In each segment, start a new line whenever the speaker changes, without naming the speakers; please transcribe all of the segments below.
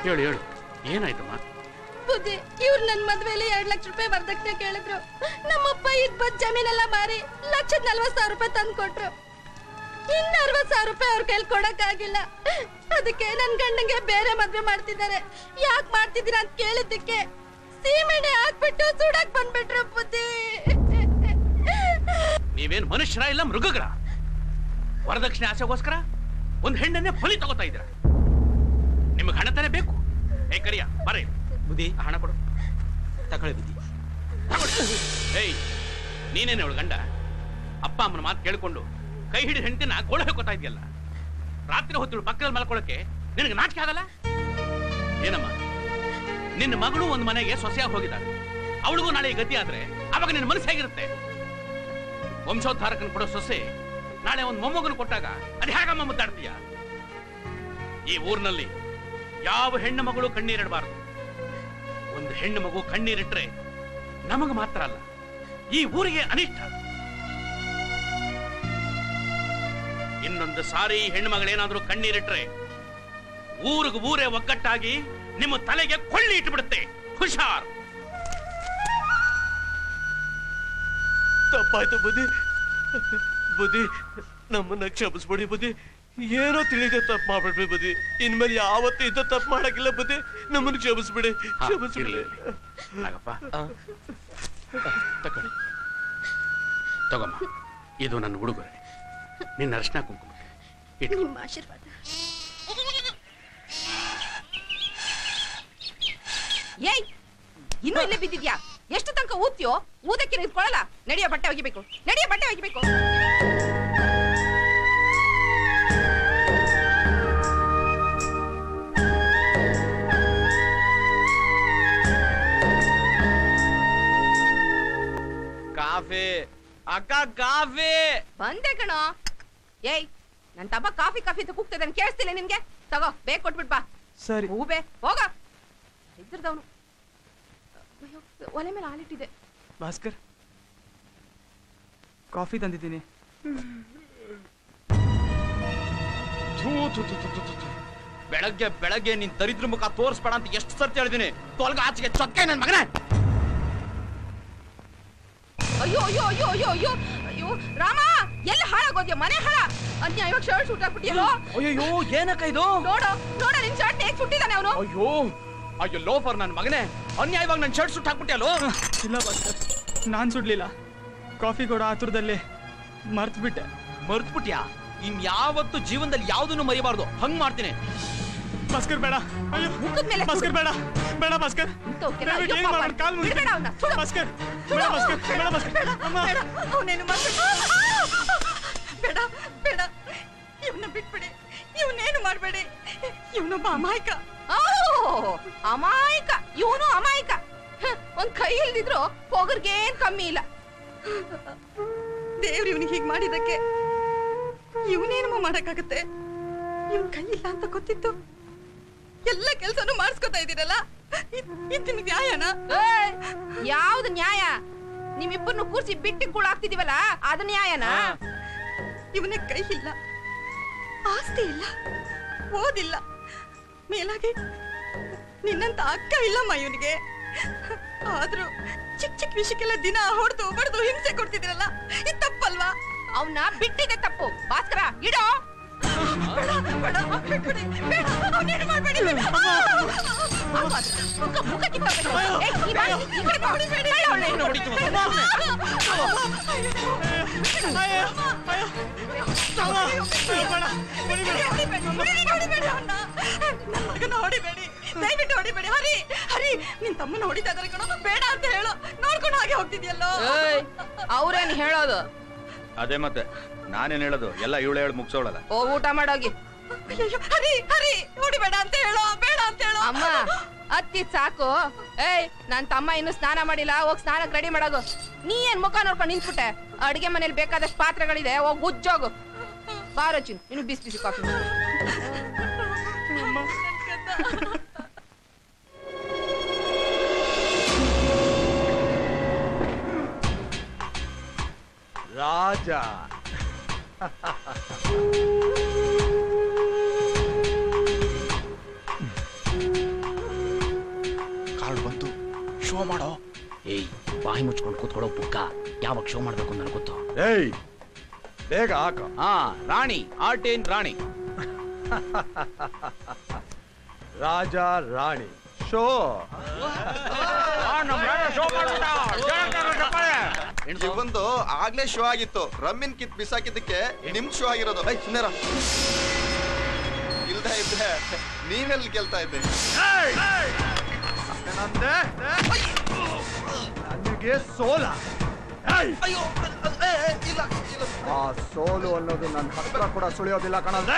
ಹೇಳು ಹೇಳು, ಏನಾಯ್ತಮ್ಮ?
ಬುದ್ಧಿ, ಇವ್ರು ನನ್ ಮದ್ವೆಲಿ 2 ಲಕ್ಷ ರೂಪಾಯಿ ವರದಕ್ಷಿಣೆ ಕೇಳಿದ್ರು. ನಮ್ಮಪ್ಪ ಇದ್ ಜಮೀನೆಲ್ಲ ಮಾರಿ 1,40,000 ರೂಪಾಯಿ ತಂದು ಕೊಟ್ರು. ಇನ್ನು 60,000 ರೂಪಾಯಿ ಅವ್ರ ಕೈಲಿ ಕೊಡಕ್ಕಾಗಿಲ್ಲ. ಅದಕ್ಕೆ ನನ್ ಗಂಡಂಗೆ ಬೇರೆ ಮದ್ವೆ ಮಾಡ್ತಿದ್ದಾರೆ. ಯಾಕೆ ಮಾಡ್ತಿದ್ದೀರಾ ಅಂತ ಕೇಳಿದ್ದಕ್ಕೆ ಸೀಮೆಣ್ಣೆ ಹಾಕ್ಬಿಟ್ಟು ಸುಡಕ್ ಬಂದ್ಬಿಟ್ರು. ಬುದ್ಧಿ,
ನೀವೇನ್ ಮನುಷ್ಯರ ಇಲ್ಲ ಮೃಗಗಳ? ವರದಕ್ಷಿಣೆ ಆಸೆಗೋಸ್ಕರ ಒಂದ್ ಹೆಣ್ಣನ್ನೇ ಬಲಿ ತಗೋತಾ ಇದ್ದೀರಾ. ನಿಮ್ಗೆ ಹಣ ತಾನೇ ಬೇಕು? ಏ ಕರಿಯ ಬರ,
ಬುದ್ಧಿ
ಹಣ ಕೊಡು.
ತಗೊಳ್ಳಿ ಬುದ್ಧಿ.
ಏಯ್, ನೀನೇನೆ ಅವಳು ಗಂಡ? ಅಪ್ಪ ಅಮ್ಮನ ಮಾತು ಕೇಳ್ಕೊಂಡು ಕೈ ಹಿಡಿದ ಹೆಂಡತಿನ ಗೋಳ ಹಾಕೋತಾ ಇದೆಯಲ್ಲ. ರಾತ್ರಿ ಹೊತ್ತು ಪಕ್ಕದಲ್ಲಿ ಮಲ್ಕೊಳ್ಳೋಕೆ ನಿನಗೆ ನಾಚಿಕೆ ಆಗಲ್ಲ? ಏನಮ್ಮ, ನಿನ್ನ ಮಗಳು ಒಂದು ಮನೆಗೆ ಸೊಸೆಯಾಗಿ ಹೋಗಿದ್ದಾಳೆ. ಅವಳಿಗೂ ನಾಳೆ ಗತಿ ಆದ್ರೆ ಅವಾಗ ನಿನ್ನ ಮನಸ್ಸು ಹೇಗಿರುತ್ತೆ? ವಂಶೋದ್ಧಾರಕನ ಕೊಡೋ ಸೊಸೆ ನಾಳೆ ಒಂದು ಮೊಮ್ಮಗನು ಕೊಟ್ಟಾಗ ಅದು ಹೇಗಮ್ಮ ಮುದ್ದಾಡ್ತೀಯ? ಈ ಊರಿನಲ್ಲಿ ಯಾವ ಹೆಣ್ಣು ಮಗಳು ಕಣ್ಣೀರಿಡಬಾರದು. ಒಂದು ಹೆಣ್ಣು ಮಗು ಕಣ್ಣೀರಿಟ್ರೆ ನಮಗ ಮಾತ್ರ ಅಲ್ಲ, ಈ ಊರಿಗೆ ಅನಿಷ್ಟ. ಇನ್ನೊಂದು ಸಾರಿ ಹೆಣ್ಣು ಮಗಳೇನಾದ್ರೂ ಕಣ್ಣೀರಿಟ್ರೆ ಊರಿಗೆ ಊರೇ ಒಗ್ಗಟ್ಟಾಗಿ ನಿಮ್ಮ ತಲೆಗೆ ಕೊಳ್ಳಿ ಇಟ್ಬಿಡುತ್ತೆ. ಹುಷಾರ್.
ತಪ್ಪಾಯ್ತು ಬುದ್ಧಿ. ಬುದ್ಧಿ, ನಮ್ಮನ್ನ ಕ್ಷಮಿಸ್ಬಿಡಿ ಬುದ್ಧಿ. ಏನೋ ತಿಳಿದ ತಪ್ಪು ಮಾಡ್ಬಿಡ್ರಿ ಬುದ್ಧಿ. ಇನ್ಮೇಲೆ ಯಾವತ್ತೂ ಇಂಥ ತಪ್ಪು ಮಾಡಕ್ಕಿಲ್ಲ ಬುದ್ಧಿ. ನಮ್ಮನ್ನು ಕ್ಷಮಿಸ್ಬಿಡಿ, ಕ್ಷಮಿಸ್ಬಿಡಿ.
ತಗೊಳ್ಳಿ, ತಗೊಮ್ಮ. ಇದು ನನ್ನ ಹುಡುಗರೆ, ನಿನ್ನ ಅರ್ಶನ ಕುಂಕುಮ.
ನಿಮ್ಮ ಆಶೀರ್ವಾದ.
ಏಯ್, ಇನ್ನೂ ಇಲ್ಲೇ ಬಿದ್ದಿದ್ಯಾ? ಎಷ್ಟು ತನಕ ಊದ್ತೀಯೋ? ಊದಕ್ಕೆ ನಿಂತ್ಕೊಳ್ಳಲ್ಲ. ನಡಿಯೋ, ಬಟ್ಟೆ ಒಗಿಬೇಕು. ನಡಿಯೋ, ಬಟ್ಟೆ ಒಗಿಬೇಕು.
ಕಾಫಿ ಅಕ್ಕ, ಕಾಫಿ
ಬಂದೆ ಕಣೋ. ಏಯ್, ನನ್ ತಮ್ಮ ಕಾಫಿ ಕಾಫಿ ಅಂತ ಕೂಗ್ತದೆ, ಕೇಳಿಸ್ತಿಲ್ಲ ನಿನ್ಗೆ? ತಗೋ, ಬೇಗ ಕೊಟ್ಬಿಟ್ ಬಾ.
ಸರಿ.
ಹೂಬೆ ಹೋಗ. ಇದ್ರದವನು ಒಲೆ ಮೇಲೆ ಹಾಲಿಟ್ಟಿದೆ.
ಭಾಸ್ಕರ್, ಕಾಫಿ ತಂದಿದ್ದೀನಿ. ಬೆಳಗ್ಗೆ ಬೆಳಗ್ಗೆ ನಿನ್ ದರಿದ್ರ ಮುಖ ತೋರಿಸ್ಬೇಡ ಅಂತ ಎಷ್ಟು ಸರ್ತಿ ಹೇಳಿದೀನಿ. ತೊಲಗ ಆಚೆಗೆ ಚೊಕ್ಕೆ ನನ್ ಮಗನೇ.
ಅಯ್ಯೋ ಅಯ್ಯೋ ಅಯ್ಯೋ ಅಯ್ಯೋ ಅಯ್ಯೋ ಅಯ್ಯೋ ರಾಮ, ಎಲ್ಲಿ ಹಾಳಾಗೋದ್ಯ? ಮನೆ ಹಾಳ. ಅನ್ಯಾಯವಾಗ ಶರ್ಟ್ ಸುಟ್ಟಾಕ್ಬಿಟ್ಟಿಯಲ್ಲೋ.
ಅಯ್ಯೋ, ಏನಕ್ಕ ಇದು?
ನೋಡು ನೋಡು, ನಿನ್ ಶರ್ಟ್ ಹೇಗ್ ಸುಟ್ಟಿದ್ದಾನೆ ಅವನು.
ಅಯ್ಯೋ ಅಯ್ಯೋ, ಲೋಫರ್ ನನ್ ಮಗನೇ, ಅನ್ಯಾಯವಾಗಿ ನನ್ ಶರ್ಟ್ ಸುಟ್ಟು ಹಾಕ್ಬಿಟ್ಟಿಯಲ್ಲೋ. ಇಲ್ಲ ಭಾಸ್ಕರ್, ನಾನ್ ಸುಡ್ಲಿಲ್ಲ. ಕಾಫಿ ಕೂಡ ಆತುರದಲ್ಲಿ ಮರ್ತ್ಬಿಟ್ಟೆ. ಮರ್ತ್ಬಿಟ್ಯಾ? ಇನ್ಯಾವತ್ತು ಜೀವನದಲ್ಲಿ ಯಾವ್ದನ್ನು ಮರಿಬಾರ್ದು. ಹಂಗ್ ಮಾಡ್ತೀನಿ. ಭಾಸ್ಕರ್ ಬೇಡ. ಅಯ್ಯೋ ಭಾಸ್ಕರ್ ಬೇಡ, ಬೇಡ ಭಾಸ್ಕರ್. ಕಾಲ್ ಮುಗಿಬೇಡ. ಭಾಸ್ಕರ್ ಬೇಡ, ಭಾಸ್ಕರ್ ಬೇಡ, ಭಾಸ್ಕರ್
ಅವನೇನು ಬೇಡ ಬೇಡ, ಇವನ್ನ ಬಿಟ್ಬಿಡಿ. ಇವನೇನು ಮಾಡ್ಬೇಡಿ. ಇವನೊಬ್ಬ ಅಮಾಯಕ.
ಅಮಾಯಕ? ಇವನು ಅಮಾಯಕ. ಒಂದ್ ಕೈ ಇಲ್ದಿದ್ರು ಹೋಗರ್ಗೇನ್ ಕಮ್ಮಿ ಇಲ್ಲ.
ದೇವ್ರು ಇವನಿಗೆ ಹೀಗ್ ಮಾಡಿದಕ್ಕೆ ಇವನೇನಮ್ಮ ಮಾಡಕ್ಕಾಗತ್ತೆ? ಇವನ್ ಕೈ ಇಲ್ಲ ಅಂತ ಗೊತ್ತಿತ್ತು ಎಲ್ಲ ಕೆಲ್ಸನೂ ಮಾಡಿಸ್ಕೊತಾ ಇದೀರಲ್ಲ, ಇದು ನ್ಯಾಯನಾ?
ಯಾವ್ದು ನ್ಯಾಯ? ನಿಮ್ಮಿಬ್ಬರನ್ನು ಕೂರ್ಸಿ ಬಿಟ್ಟಿ ಕೂಳಾಗ್ತಿದೀವಲ್ಲ, ಅದು ನ್ಯಾಯನಾ?
ಇವನೇ ಕೈ ಇಲ್ಲ, ಆಸ್ತಿ ಇಲ್ಲ, ಓದಿಲ್ಲ, ಮೇಲಾಗಿ ನಿನ್ನಂತ ಅಕ್ಕ ಇಲ್ಲಮ್ಮ ಇವನಿಗೆ. ಆದ್ರೂ ಚಿಕ್ಕ ಚಿಕ್ಕ ವಿಷಯಕ್ಕೆಲ್ಲ ದಿನ ಹೊಡೆದು ಬಡ್ದು ಹಿಂಸೆ ಕೊಡ್ತಿದ್ದೀರಲ್ಲ, ಇದು ತಪ್ಪಲ್ವಾ?
ಅವನ್ನ ಬಿಟ್ಟಿದೆ ತಪ್ಪು. ಭಾಸ್ಕರ ಇಡೋ.
ಹೊಡಿಬೇಡಿ, ದಯವಿಟ್ಟು ಹೊಡಿಬೇಡಿ. ಹರಿ ಹರಿ, ನಿನ್ ತಮ್ಮನ ಹೊಡಿತಾ ಇದಾರೆ ಕಣೋ, ಬೇಡ ಅಂತ ಹೇಳು. ನೋಡ್ಕೊಂಡು ಹಾಗೆ ಹೋಗ್ತಿದ್ಯಲ್ಲೋ.
ಅವ್ರೇನ್ ಹೇಳೋದು?
ಅದೇ ಮತ್ತೆ ನಾನೇನ್ ಹೇಳೋದು, ಎಲ್ಲ ಇವಳು ಹೇಳಿ ಮುಗಿಸೋಳಲ್ಲ.
ಓ, ಊಟ ಮಾಡೋಗಿ.
ಹರಿ ಹರಿ, ಹೊಡಿಬೇಡ ಅಂತ ಹೇಳೋ, ಬೇಡ ಅಂತ ಹೇಳೋ.
ಅಮ್ಮ ಅತ್ತಿದ್ ಸಾಕು. ಏಯ್, ನನ್ ತಮ್ಮ ಇನ್ನು ಸ್ನಾನ ಮಾಡಿಲ್ಲ, ಹೋಗ್ ಸ್ನಾನಕ್ ರೆಡಿ ಮಾಡೋಗು. ನೀ ಏನ್ ಮುಖ ನೋಡ್ಕೊಂಡು ನಿಂತ್ಬಿಟ್ಟೆ? ಅಡಿಗೆ ಮನೇಲಿ ಬೇಕಾದಷ್ಟು ಪಾತ್ರೆಗಳಿದೆ, ಹೋಗ್ ಉಜ್ಜೋಗು. ಬಾರೋ ಚಿನ್, ಇನ್ನು ಬಿಸಿ ಬಿಸಿ ಕಾಫಿ.
ರಾಜ
ಕಾರ್ಡ್ ಬಂತು, ಶೋ ಮಾಡೋ.
ಏಯ್, ಬಾಯಿ ಮುಚ್ಕೊಂಡು ಕೂತ್ಕೊಳ್ಳೋ ಬುಕ್ಕ. ಯಾವಾಗ ಶೋ ಮಾಡ್ಬೇಕು ಅಂತ ನನಗೆ ಗೊತ್ತು.
ಏಯ್, ಬೇಗ ಹಾಕ.
ಹಾ, ರಾಣಿ, ಆರ್ಟೇನ್ ರಾಣಿ.
ರಾಜ ರಾಣಿ ಶೋ.
ಇವಂದು ಆಗ್ಲೇ ಶೋ ಆಗಿತ್ತು. ರಮ್ಮಿನ್ ಕಿತ್ ಬಿಸಾಕಿದ್ದಕ್ಕೆ ನಿಮ್ ಶೋ ಆಗಿರೋದು. ಸುಮ್ಮನೆ ಇಲ್ದ ಇದ್ದೆ ನೀವೆಲ್ಲಿ ಗೆಲ್ತಾ ಇದ್ದೆ?
ನನಗೆ ಸೋಲ. ಆ ಸೋಲು ಅನ್ನೋದು ನನ್ನ ಹತ್ರ ಕೂಡ ಸುಳಿಯೋದಿಲ್ಲ ಕಣಲ್ಲ.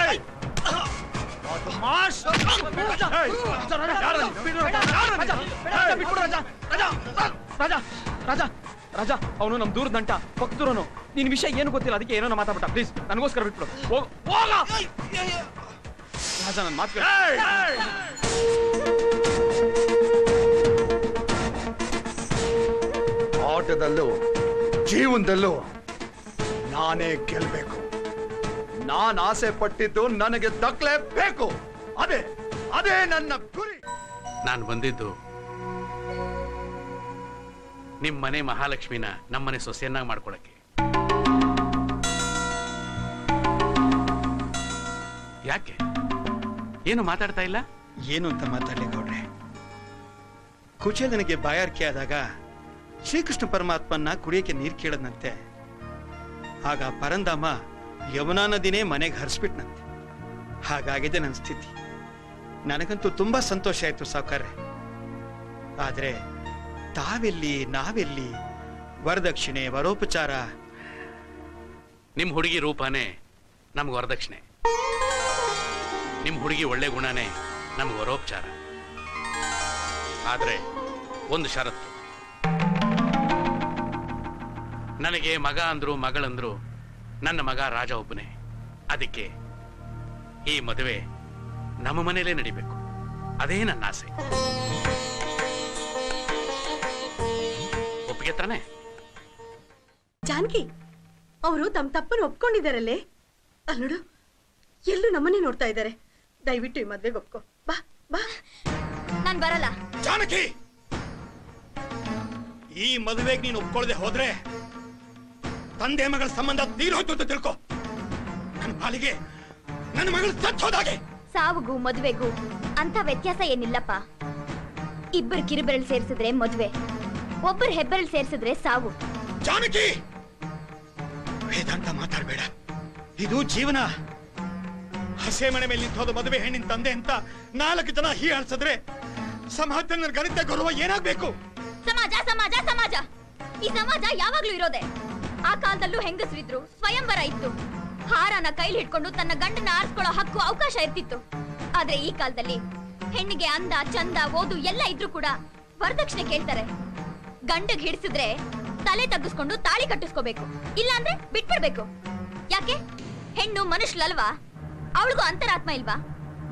ರಾಜ, ಅವನು ನಮ್ ದೂರದ ದಂಟ ಭಕ್ತರನು. ನಿನ್ ವಿಷಯ ಏನು ಗೊತ್ತಿಲ್ಲ, ಅದಕ್ಕೆ ಏನೋ ಮಾತಾಡ್ಬಿಟ್ಟ. ಪ್ಲೀಸ್ ನನಗೋಸ್ಕರ ಬಿಟ್ಬಿಡು. ರಾಜ, ನನ್ನ ಮಾತು ಆಟದಲ್ಲೂ ಜೀವನದಲ್ಲೂ ನಾನೇ ಗೆಲ್ಬೇಕು. ನಾನ್ ಆಸೆ ಪಟ್ಟಿದ್ದು ನನಗೆ ದಕ್ಕಲೇಬೇಕು. ಅದೇ ನನ್ನ ಗುರಿ.
ನಾನು ಬಂದಿದ್ದು ನಿಮ್ ಮನೆ ಮಹಾಲಕ್ಷ್ಮಿನ ನಮ್ಮನೆ ಸೊಸೆಯನ್ನಾಗಿ ಮಾಡ್ಕೊಳಕ್ಕೆ. ಯಾಕೆ ಏನು ಮಾತಾಡ್ತಾ ಇಲ್ಲ?
ಏನು ಅಂತ ಮಾತಾಡ್ಲಿ ಗೌಡ್ರೆ. ಕುಚೇಲನಿಗೆ ಬಾಯಾರಿಕೆ ಆದಾಗ ಶ್ರೀಕೃಷ್ಣ ಪರಮಾತ್ಮನ್ನ ಕುಡಿಯಕ್ಕೆ ನೀರು ಕೇಳದಂತೆ. ಆಗ ಪರಂಧಾಮ ಯಮುನಾ ನದಿನೇ ಮನೆಗೆ ಹರಿಸ್ಬಿಟ್ನಂತೆ. ಹಾಗಾಗಿದೆ ನನ್ನ ಸ್ಥಿತಿ. ನನಗಂತೂ ತುಂಬಾ ಸಂತೋಷ ಆಯ್ತು ಸಾವ್ಕಾರ್ರೆ. ಆದ್ರೆ ತಾವೆಲ್ಲಿ, ನಾವೆಲ್ಲಿ? ವರದಕ್ಷಿಣೆ, ವರೋಪಚಾರ.
ನಿಮ್ ಹುಡುಗಿ ರೂಪನೇ ನಮ್ಗೆ ವರದಕ್ಷಿಣೆ, ನಿಮ್ ಹುಡುಗಿ ಒಳ್ಳೆ ಗುಣನೇ ನಮ್ಗೆ ವರೋಪಚಾರ. ಆದ್ರೆ ಒಂದು ಷರತ್ತು. ನನಗೆ ಮಗ ಅಂದ್ರು ಮಗಳಂದ್ರು ನನ್ನ ಮಗ ರಾಜ ಒಬ್ಬನೇ. ಅದಕ್ಕೆ ಈ ಮದುವೆ ನಮ್ಮ ಮನೇಲೇ ನಡಿಬೇಕು. ಅದೇ ನನ್ನ ಆಸೆ. ಒಪ್ಪಿಗೆ ತಾನೆ?
ಜಾನಕಿ, ಅವರು ತಮ್ಮ ತಪ್ಪನ್ನು ಒಪ್ಕೊಂಡಿದ್ದಾರಲ್ಲೇ. ಅಲ್ಲಿ ನೋಡು, ಎಲ್ಲರೂ ನಮ್ಮನ್ನೇ ನೋಡ್ತಾ ಇದ್ದಾರೆ. ದಯವಿಟ್ಟು ಈ ಮದ್ವೆಗೆ ಒಪ್ಕೋ. ಬಾ ಬಾ.
ನಾನ್ ಬರಲ್ಲ.
ಜಾನಕಿ, ಈ ಮದುವೆಗೆ ನೀನು ಒಪ್ಕೊಳ್ಳದೆ ಹೋದ್ರೆ ತಂದೆ ಮಗಳ ಸಂಬಂಧ ತೀರೋಯ್ತು ಅಂತ ತಿಳ್ಕೊ. ನನ್ನ ಪಾಲಿಗೆ ನನ್ನ ಮಗಳು ಸತ್ತು ಹೋದಾಗೆ.
ಸಾವುಗೂ ಮದುವೆಗೂ ಅಂತ ವ್ಯತ್ಯಾಸ ಏನಿಲ್ಲಪ್ಪ. ಇಬ್ಬರು ಕಿರುಬೆರಳು ಸೇರಿಸಿದ್ರೆ ಮದುವೆ, ಒಬ್ಬರು ಹೆಬ್ಬೆರಳು ಸೇರಿಸಿದ್ರೆ ಸಾವು.
ಜಾನಕಿ, ವೇದಾಂತ ಮಾತಾಡಬೇಡ. ಇದು ಜೀವನ. ಹಸೆ ಮನೆ ಮೇಲೆ ನಿಂತೋದ ಮದುವೆ ಹೆಣ್ಣಿನ ತಂದೆ ಅಂತ 4 ಜನ ಹೀಯಾಳ್ಸಿದ್ರೆ ಸಮಾಜದಲ್ಲಿ ನನ್ನ ಗಣಿತ ಗೌರವ ಏನಾಗ್ಬೇಕು?
ಸಮಾಜ ಸಮಾಜ ಸಮಾಜ. ಈ ಸಮಾಜ ಯಾವಾಗ್ಲೂ ಇರೋದೆ. ಆ ಕಾಲದಲ್ಲೂ ಹೆಂಗಸರಿದ್ರು, ಸ್ವಯಂವರ ಇತ್ತು. ಹಾರನ ಕೈಲಿ ಹಿಡ್ಕೊಂಡು ತನ್ನ ಗಂಡನ ಆರಿಸ್ಕೊಳ್ಳೋ ಹಕ್ಕು, ಅವಕಾಶ ಇರ್ತಿತ್ತು. ಆದ್ರೆ ಈ ಕಾಲದಲ್ಲಿ ಹೆಣ್ಣಿಗೆ ಅಂದ, ಚಂದ, ಓದು ಎಲ್ಲ ಇದ್ರೂ ಕೂಡ ವರದಕ್ಷಿಣೆ ಕೇಳ್ತಾರೆ. ಗಂಡಗ್ ಹಿಡಿಸಿದ್ರೆ ತಲೆ ತಗ್ಗಿಸ್ಕೊಂಡು ತಾಳಿ ಕಟ್ಟಿಸ್ಕೋಬೇಕು, ಇಲ್ಲಾಂದ್ರೆ ಬಿಟ್ಬಿಡ್ಬೇಕು. ಯಾಕೆ? ಹೆಣ್ಣು ಮನುಷ್ಯಲಲ್ವಾ? ಅವಳಿಗೂ ಅಂತರಾತ್ಮ ಇಲ್ವಾ?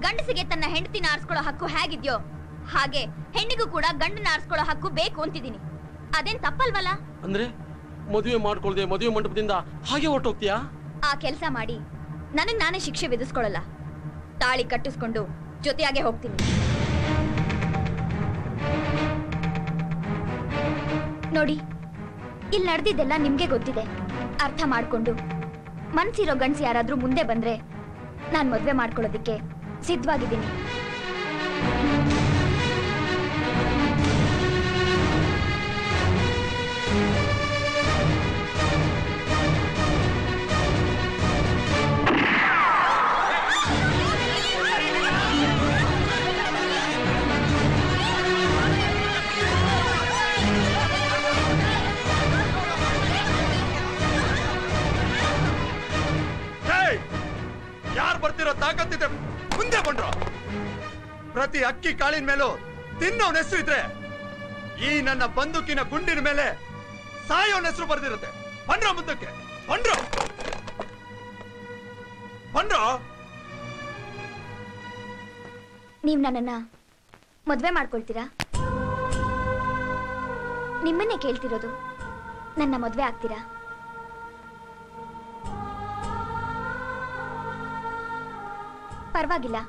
ಗಂಡಸಿಗೆ ತನ್ನ ಹೆಂಡತಿನ ಆರಿಸ್ಕೊಳ್ಳೋ ಹಕ್ಕು ಹೇಗಿದ್ಯೋ ಹಾಗೆ ಹೆಣ್ಣಿಗೂ ಕೂಡ ಗಂಡನ ಆರಿಸ್ಕೊಳ್ಳೋ ಹಕ್ಕು ಬೇಕು ಅಂತಿದ್ದೀನಿ. ಅದೇನ್ ತಪ್ಪಲ್ವಲ್ಲ?
ಅಂದ್ರೆ ಮದುವೆ ಮಾಡ್ಕೊಳ್ದೆ ಮದುವೆ ಮಂಟಪದಿಂದ ಹಾಗೆ ಹೊರಟೋಗ್ತೀಯಾ?
ಆ ಕೆಲಸ ಮಾಡಿ ನನಗ್ ನಾನೇ ಶಿಕ್ಷೆ ವಿಧಿಸ್ಕೊಳ್ಳಲ್ಲ. ತಾಳಿ ಕಟ್ಟಿಸ್ಕೊಂಡು ಜೊತೆಯಾಗೆ ಹೋಗ್ತೀನಿ. ನೋಡಿ, ಇಲ್ಲಿ ನಡೆದಿದ್ದೆಲ್ಲ ನಿಮ್ಗೆ ಗೊತ್ತಿದೆ. ಅರ್ಥ ಮಾಡ್ಕೊಂಡು ಮನ್ಸಿರೋ ಗಂಡ್ಸಿ ಯಾರಾದ್ರೂ ಮುಂದೆ ಬಂದ್ರೆ ನಾನ್ ಮದ್ವೆ ಮಾಡ್ಕೊಳ್ಳೋದಿಕ್ಕೆ ಸಿದ್ಧವಾಗಿದ್ದೀನಿ.
ಯಾರು ಬರ್ತಿರೋ ತಾಕತ್ತಿದೆ ಮುಂದೆ ಬಂದ್ರು. ಪ್ರತಿ ಅಕ್ಕಿ ಕಾಳಿನ ಮೇಲೂ ತಿನ್ನೋನ್ ಹೆಸರು ಇದ್ರೆ ಈ ನನ್ನ ಬಂದೂಕಿನ ಗುಂಡಿನ ಮೇಲೆ ಸಾಯೋನ್ ಹೆಸರು ಬರ್ದಿರುತ್ತೆ. ಬಂಡ್ರೋ ಮುಂದಕ್ಕೆ, ಬಂಡ್ರೋ ಬಂಡ್ರೋ.
ನೀವ್ ನನ್ನನ್ನ ಮದ್ವೆ ಮಾಡ್ಕೊಳ್ತೀರಾ? ನಿಮ್ಮನ್ನೇ ಕೇಳ್ತಿರೋದು. ನನ್ನ ಮದ್ವೆ ಆಗ್ತೀರಾ? ಪರವಾಗಿಲ್ಲ,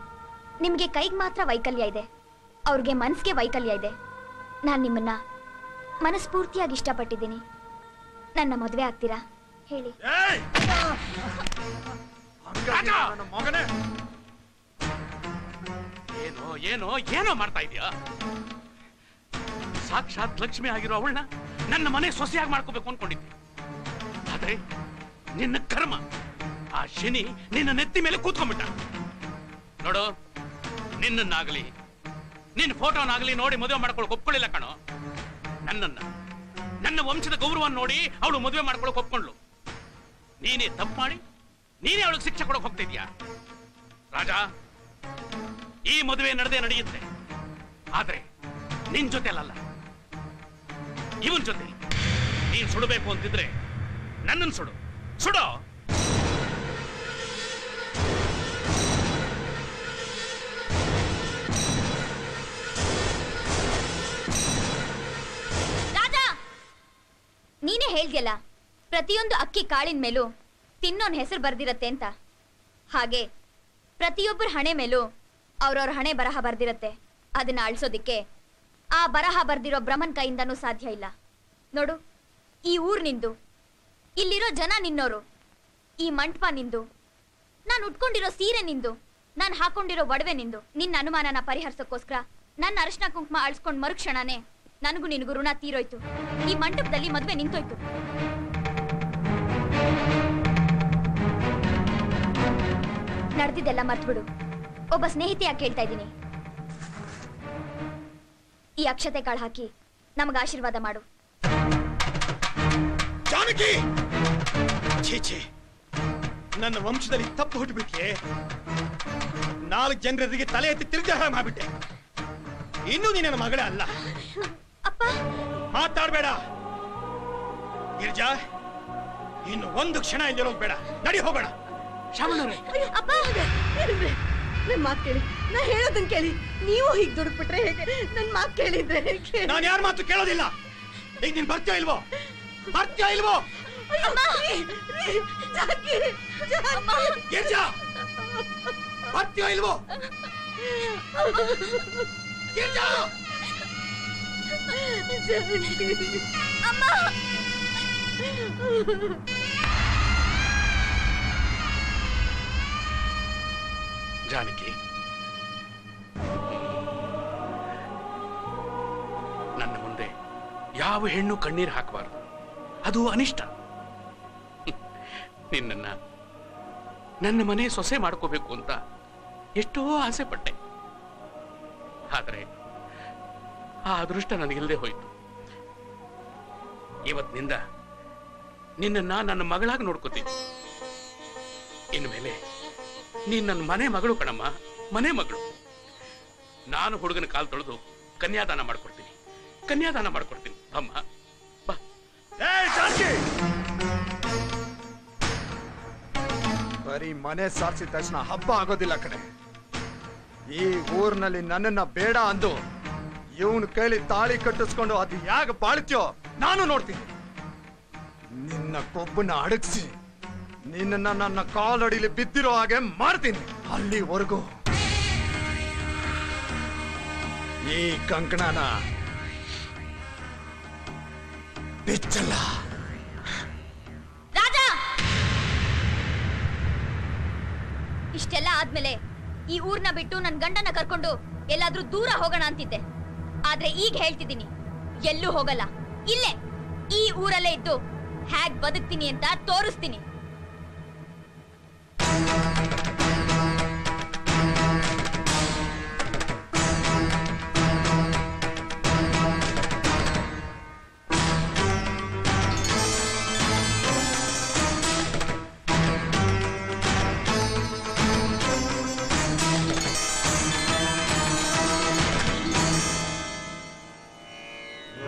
ನಿಮ್ಗೆ ಕೈಗೆ ಮಾತ್ರ ವೈಕಲ್ಯ ಇದೆ, ಅವ್ರಿಗೆ ಮನ್ಸ್ಗೆ ವೈಕಲ್ಯ ಇದೆ.
ನಾನು ನಿಮ್ಮನ್ನ ಮನಸ್ಫೂರ್ತಿಯಾಗಿ ಇಷ್ಟಪಟ್ಟಿದ್ದೀನಿ. ನನ್ನ ಮದುವೆ ಆಗ್ತೀರಾ ಹೇಳಿ?
ಏನೋ ಏನೋ ಏನೋ ಮಾಡ್ತಾ ಇದೀಯಾ? ಸಾಕ್ಷಾತ್ ಲಕ್ಷ್ಮಿ ಆಗಿರೋ ಅವಳನ್ನ ನನ್ನ ಮನೆ ಸೊಸೆಯಾಗಿ ಮಾಡ್ಕೋಬೇಕು ಅನ್ಕೊಂಡಿದ್ದೆ. ಆದ್ರೆ ನಿನ್ನ ಕರ್ಮ, ಆ ಶನಿ ನಿನ್ನ ನೆತ್ತಿ ಮೇಲೆ ಕೂತ್ಕೊಂಡ್ಬಿಟ್ಟ. ನೋಡು, ನಿನ್ನನ್ನಾಗಲಿ ನಿನ್ನ ಫೋಟೋನಾಗಲಿ ನೋಡಿ ಮದುವೆ ಮಾಡ್ಕೊಳಕ್ ಒಪ್ಕೊಳ್ಳಿಲ್ಲ ಕಣೋ. ನನ್ನ ವಂಶದ ಗೌರವವನ್ನು ನೋಡಿ ಅವಳು ಮದುವೆ ಮಾಡ್ಕೊಳಕ್ ಒಪ್ಕೊಂಡ್ಲು. ನೀನೇ ತಪ್ಪು ಮಾಡಿ ನೀನೇ ಅವಳಿಗೆ ಶಿಕ್ಷೆ ಕೊಡಕ್ ಹೋಗ್ತಾ ಇದೀಯಾ. ರಾಜ, ಈ ಮದುವೆ ನಡೆಯುತ್ತೆ, ಆದ್ರೆ ನಿನ್ ಜೊತೆ ಅಲ್ಲ, ಇವನ್ ಜೊತೆ. ನೀನ್ ಸುಡಬೇಕು ಅಂತಿದ್ರೆ ನನ್ನನ್ನು ಸುಡೋ.
ರಾಜ, ನೀನೇ ಹೇಳ್ದ್ಯಲ್ಲ ಪ್ರತಿಯೊಂದು ಅಕ್ಕಿ ಕಾಳಿನ ಮೇಲೂ ತಿನ್ನೋನ್ ಹೆಸರು ಬರ್ದಿರತ್ತೆ ಅಂತ. ಹಾಗೆ ಪ್ರತಿಯೊಬ್ಬರ ಹಣೆ ಮೇಲೂ ಅವ್ರವ್ರ ಹಣೆ ಬರಹ ಬರ್ದಿರತ್ತೆ. ಅದನ್ನ ಅಳಿಸೋದಿಕ್ಕೆ ಆ ಬರಹ ಬರ್ದಿರೋ ಬ್ರಹ್ಮನ್ ಕೈಯಿಂದನೂ ಸಾಧ್ಯ ಇಲ್ಲ. ನೋಡು, ಈ ಊರ್ ನಿಂದು, ಇಲ್ಲಿರೋ ಜನ ನಿನ್ನೋರು, ಈ ಮಂಟಪ ನಿಂದು, ನಾನು ಉಟ್ಕೊಂಡಿರೋ ಸೀರೆ ನಿಂದು, ನಾನು ಹಾಕೊಂಡಿರೋ ಒಡವೆ ನಿಂದು. ನಿನ್ನ ಅನುಮಾನನ ಪರಿಹರಿಸೋಕ್ಕೋಸ್ಕರ ನನ್ನ ಅರಿಶಿನ ಕುಂಕುಮ ಅಳಿಸ್ಕೊಂಡ್ ಮರುಕ್ಷಣನೇ ನನಗೂ ನಿನಗೂ ಋಣ ತೀರೋಯ್ತು. ಈ ಮಂಟಪದಲ್ಲಿ ಮದ್ವೆ ನಿಂತೋಯ್ತು. ನಡೆದಿದ್ದೆಲ್ಲ ಮರ್ತ್ಬಿಡು. ಒಬ್ಬ ಸ್ನೇಹಿತೆಯಾಗಿ ಕೇಳ್ತಾ ಇದ್ದೀನಿ, ಈ ಅಕ್ಷತೆ ಕಾಳು ಹಾಕಿ ನಮಗೆ ಆಶೀರ್ವಾದ ಮಾಡು.
ಜಾನಕಿ, ಛೀ, ನನ್ನ ವಂಶದಲ್ಲಿ ತಪ್ಪು ಹುಟ್ಟುಬಿಟ್ಲೆ. 4 ಜನರಿಗೆ ತಲೆ ಎತ್ತಿ ತಿರುಗಾರ ಮಾಡ್ಬಿಟ್ಟೆ. ಇನ್ನೂ ನೀ ನನ್ನ ಮಗಳೇ ಅಲ್ಲ.
ಅಪ್ಪ,
ಮಾತಾಡ್ಬೇಡ ಗಿರ್ಜಾ. ಇನ್ನು ಒಂದು ಕ್ಷಣ ಇಲ್ಲಿರೋದು ಬೇಡ. ನಡಿ ಹೋಗೋಣ.
ಅಪ್ಪ, ನನ್ ಮಾತು ಕೇಳಿ, ನಾ ಹೇಳೋದನ್ನ ಕೇಳಿ. ನೀವು ಹೀಗೆ ದುಡುಕ್ಬಿಟ್ರೆ ಹೇಗೆ? ನನ್ ಮಾತು ಕೇಳಿದ್ರೆ
ನಾನು ಯಾರ ಮಾತು ಕೇಳೋದಿಲ್ಲ. ಈಗ ನೀನ್ ಬರ್ತೀಯ ಇಲ್ವೋ? ಗಿರ್ಜಾ, ಬರ್ತೀಯ ಇಲ್ವೋ? ಗಿರ್ಜಾ,
ಅಮ್ಮ,
ಜಾನಕಿ, ನನ್ನ ಮುಂದೆ ಯಾವ ಹೆಣ್ಣು ಕಣ್ಣೀರು ಹಾಕಬಾರದು, ಅದು ಅನಿಷ್ಟ. ನಿನ್ನನ್ನ ನನ್ನ ಮನೆ ಸೊಸೆ ಮಾಡ್ಕೋಬೇಕು ಅಂತ ಎಷ್ಟೋ ಆಸೆ ಪಟ್ಟೆ. ಆದ್ರೆ ಆ ಅದೃಷ್ಟ ನನಗಿಲ್ಲದೆ ಹೋಯ್ತು. ಇವತ್ತಿನಿಂದ ನಿನ್ನನ್ನ ನನ್ನ ಮಗಳಾಗಿ ನೋಡ್ಕೋತೀನಿ. ಇನ್ಮೇಲೆ ನೀನ್ ನನ್ನ ಮನೆ ಮಗಳು ಕಣಮ್ಮ, ಮನೆ ಮಗಳು. ನಾನು ಹುಡುಗನ ಕಾಲು ತೊಳೆದು ಕನ್ಯಾದಾನ ಮಾಡ್ಕೊಡ್ತೀನಿ. ಅಮ್ಮ ಬಾ.
ಬರೀ ಮನೆ ಸಾರಿಸಿದ ತಕ್ಷಣ ಹಬ್ಬ ಆಗೋದಿಲ್ಲ ಕಣೆ. ಈ ಊರಿನಲ್ಲಿ ನನ್ನನ್ನ ಬೇಡ ಅಂದು ಇವನ್ ಕೈಲಿ ತಾಳಿ ಕಟ್ಟಿಸ್ಕೊಂಡು ಅದು ಯಾಕೆ ಬಾಳ್ತೀಯೋ ನಾನು ನೋಡ್ತೀನಿ. ನಿನ್ನ ಕೊಬ್ಬನ್ನ ಅಡಗಿಸಿ ನಿನ್ನ ನನ್ನ ಕಾಲಡಿಲಿ ಬಿದ್ದಿರೋ ಹಾಗೆ ಮಾಡ್ತೀನಿ. ಅಲ್ಲಿವರೆಗೂ ಈ ಕಂಕಣನ ಬಿಚ್ಚಲ್ಲ.
ರಾಜ, ಇಷ್ಟೆಲ್ಲ ಆದ್ಮೇಲೆ ಈ ಊರ್ನ ಬಿಟ್ಟು ನನ್ ಗಂಡನ ಕರ್ಕೊಂಡು ಎಲ್ಲಾದ್ರೂ ದೂರ ಹೋಗೋಣ ಅಂತಿದ್ದೆ. ಆದ್ರೆ ಈಗ ಹೇಳ್ತಿದ್ದೀನಿ, ಎಲ್ಲೂ ಹೋಗಲ್ಲ. ಇಲ್ಲೇ ಈ ಊರಲ್ಲೇ ಇದ್ದು ಹ್ಯಾಗ್ ಬದುಕ್ತೀನಿ ಅಂತ ತೋರಿಸ್ತೀನಿ.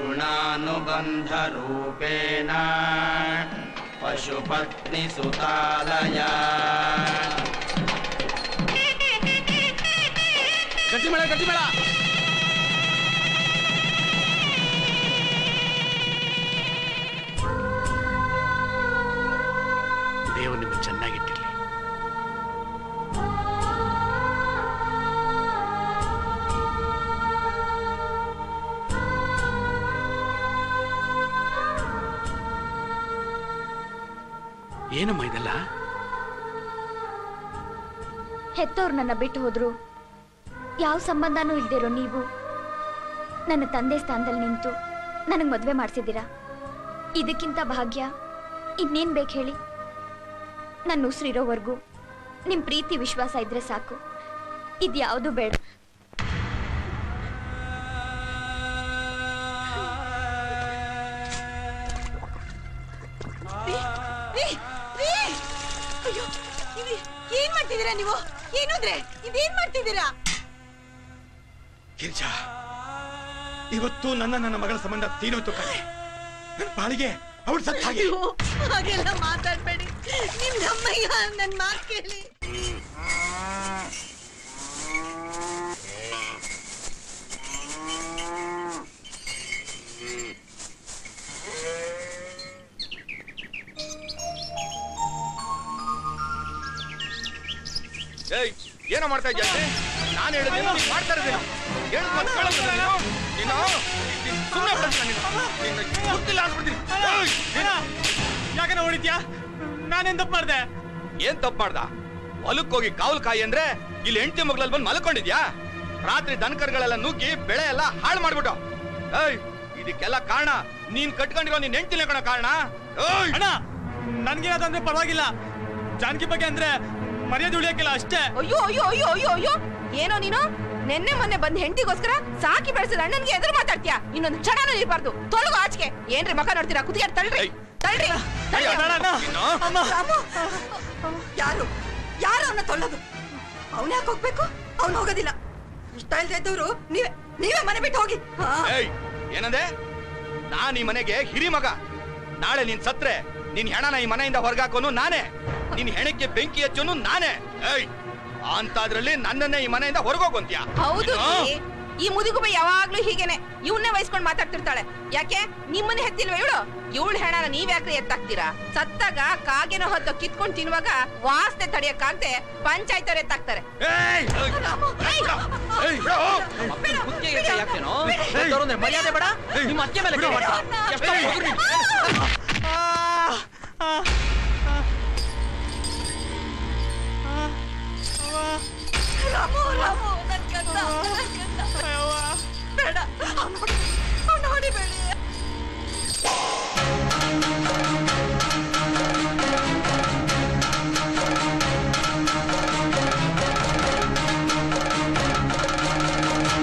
ಋಣಾನುಬಂಧ ರೂಪೇಣ ಪಶುಪತ್ನಿ ಸುತಾಲಯ.
ಗಟ್ಟಿಮೇಳ ದೇವರು ನಿಮ್ಮನ್ನು ಚೆನ್ನಾಗಿಟ್ಟಿರಲಿ. ಏನಮ್ಮ ಇದೆಲ್ಲ?
ಹೆತ್ತವ್ರು ನನ್ನ ಬಿಟ್ಟು ಹೋದ್ರು, ಯಾವ ಸಂಬಂಧನೂ ಇಲ್ದಿರೋ ನೀವು ನನ್ನ ತಂದೆ ಸ್ಥಾನದಲ್ಲಿ ನಿಂತು ನನಗೆ ಮದುವೆ ಮಾಡಿಸಿದ್ದೀರಾ. ಇದಕ್ಕಿಂತ ಭಾಗ್ಯ ಇನ್ನೇನ್ ಬೇಕು ಹೇಳಿ? ನನ್ನ ಉಸಿರಿರೋವರೆಗೂ ನಿಮ್ ಪ್ರೀತಿ ವಿಶ್ವಾಸ ಇದ್ರೆ ಸಾಕು, ಇದ್ಯಾವುದು ಬೇಡ.
ಏನ್ ಮಾಡ್ತಿದ್ದೀರಾ ನೀವು? ಏನಂದ್ರೆ ಇದೇನ್ ಮಾಡ್ತಿದ್ದೀರಾ?
ಗಿರಿಜಾ, ಇವತ್ತು ನನ್ನ ಮಗಳ ಸಂಬಂಧ ತೀರೋಯ್ತು ಕಣೆ. ನನ್ನ ಪಾಳಿಗೆ ಅವಳು ಸತ್ತ ಹಾಗೆ.
ಹಾಗೆಲ್ಲ ಮಾತಾಡ್ಬೇಡಿ. ನಿಮ್ ಅಮ್ಮಯ್ಯ ನನ್ ಮಾತು ಕೇಳಿ.
ಏಯ್, ಏನೋ ಮಾಡ್ತಾ ಇದ್ಯಾ? ನಾನು ಹೇಳಿದ್ರೆ ಮಾಡ್ತಾ ಇರೋದೇನು? ಹೇಳಿದ್ ಮತ್ತೆ ಕೇಳೋದಿಲ್ಲ ನೀನು? ಸುಮ್ಮನೆ ಗೊತ್ತಿಲ್ಲ ಅನ್ಬಿಡ್ತೀನಿ.
ಯಾಕನ ಹೊಡಿದ್ಯಾ? ನಾನೇನ್ ತಪ್ಪು ಮಾಡ್ದೆ?
ಏನ್ ತಪ್ಪು ಮಾಡ್ದ? ಹೊಲಕ್ ಹೋಗಿ ಕಾವಲ್ ಕಾಯಿ ಅಂದ್ರೆ ಇಲ್ಲಿ ಹೆಂಡತಿ ಮಗ್ಳಲ್ಲಿ ಬಂದು ಮಲ್ಕೊಂಡಿದ್ಯಾ? ರಾತ್ರಿ ದನಕರ್ಗಳೆಲ್ಲ ನುಗ್ಗಿ ಬೆಳೆ ಎಲ್ಲ ಹಾಳು ಮಾಡ್ಬಿಟ್ಟು. ಏಯ್, ಇದಕ್ಕೆಲ್ಲ ಕಾರಣ ನೀನ್ ಕಟ್ಕೊಂಡಿರೋ ನೀನ್ ಹೆಂಡತಿನೇ ಕಣ ಕಾರಣ.
ಅಣ್ಣ, ನನ್ಗೇನಾದಂದ್ರೆ ಪರವಾಗಿಲ್ಲ. ಜಾನಕಿ ಬಗ್ಗೆ ಅಂದ್ರೆ ಮರ್ಯಾದೆ ಉಳಿಯಕ್ಕಿಲ್ಲ ಅಷ್ಟೇ.
ಅಯ್ಯೋ ಅಯ್ಯೋ ಅಯ್ಯೋ ಅಯ್ಯೋ ಅಯ್ಯೋ, ಏನೋ ನೀನು ನೆನ್ನೆ ಮೊನ್ನೆ ಬಂದ್ ಹೆಂಡತಿಗೋಸ್ಕರ ಸಾಕಿ ಬೆಳೆಸಿದ ಅಣ್ಣನ್ಗೆ ಎದುರು ಮಾತಾಡ್ತೀಯಾ? ಇನ್ನೊಂದು ಕ್ಷಣನೂ ಇರಬಾರ್ದು. ತೊಲಗು ಆಚೆಗೆ. ಏನ್ರಿ ಮಕ ನೋಡ್ತೀರಾ? ಕುತ್ತಿಗೆ ತಳ್ರಿ ತಳ್ರಿ.
ಯಾರು ಯಾರು ಅವನ್ನ ತೊಳ್ಳೋದು? ಅವನ ಯಾಕೆ ಹೋಗ್ಬೇಕು? ಅವ್ನು ಹೋಗೋದಿಲ್ಲ. ಇಷ್ಟ ಇಲ್ದೇ ಇದ್ದವ್ರು ನೀವೇ ಮನೆ ಬಿಟ್ಟು ಹೋಗಿ.
ಏನಂದೆ? ನಾನ್ ಈ ಮನೆಗೆ ಹಿರಿ ಮಗ. ನಾಳೆ ನೀನ್ ಸತ್ರೆ ನಿನ್ ಹೆಣನ ಈ ಮನೆಯಿಂದ ಹೊರಗಾಕೋನು ನಾನೇ, ನಿನ್ ಹೆಣಕ್ಕೆ ಬೆಂಕಿ ಹಚ್ಚೋನು ನಾನೇ. ಅಂತಾದ್ರಲ್ಲಿ ನನ್ನನ್ನೇ ಈ ಮನೆಯಿಂದ ಹೊರಗೋಗಂತ್ಯಾ?
ಹೌದು, ಈ ಮುದುಗುಬ ಯಾವಾಗ್ಲೂ ಹೀಗೇನೆ. ಇವನ್ನೇ ವಹಿಸ್ಕೊಂಡ್ ಮಾತಾಡ್ತಿರ್ತಾಳೆ. ಯಾಕೆ ನಿಮ್ಮನ್ನೇ ಹೆತ್ತಿಲ್ವ ಇವಳು? ಇವಳ ಹೆಣನ ನೀವ್ಯಾಕ್ರೆ ಎತ್ತಾಕ್ತೀರಾ? ಸತ್ತಾಗ ಕಾಗೆನ ಹೊತ್ತು ಕಿತ್ಕೊಂಡ್ ತಿನ್ನುವಾಗ ವಾಸನೆ ತಡೆಯಕ್ಕಾಗ್ದೆ ಪಂಚಾಯತ್ ಅವ್ರು ಎತ್ತಾಕ್ತಾರೆ.
ಮರ್ಯಾದೆ ಬೇಡ? ನಿಮ್ಮ ಅತ್ತೆ ಮೇಲೆ
ರಾಮು ರಾಮು ನನ್ ಗಂಡ ಬೇಡ, ಅವ್ನು ಹೊಡಿಬೇಡಿ.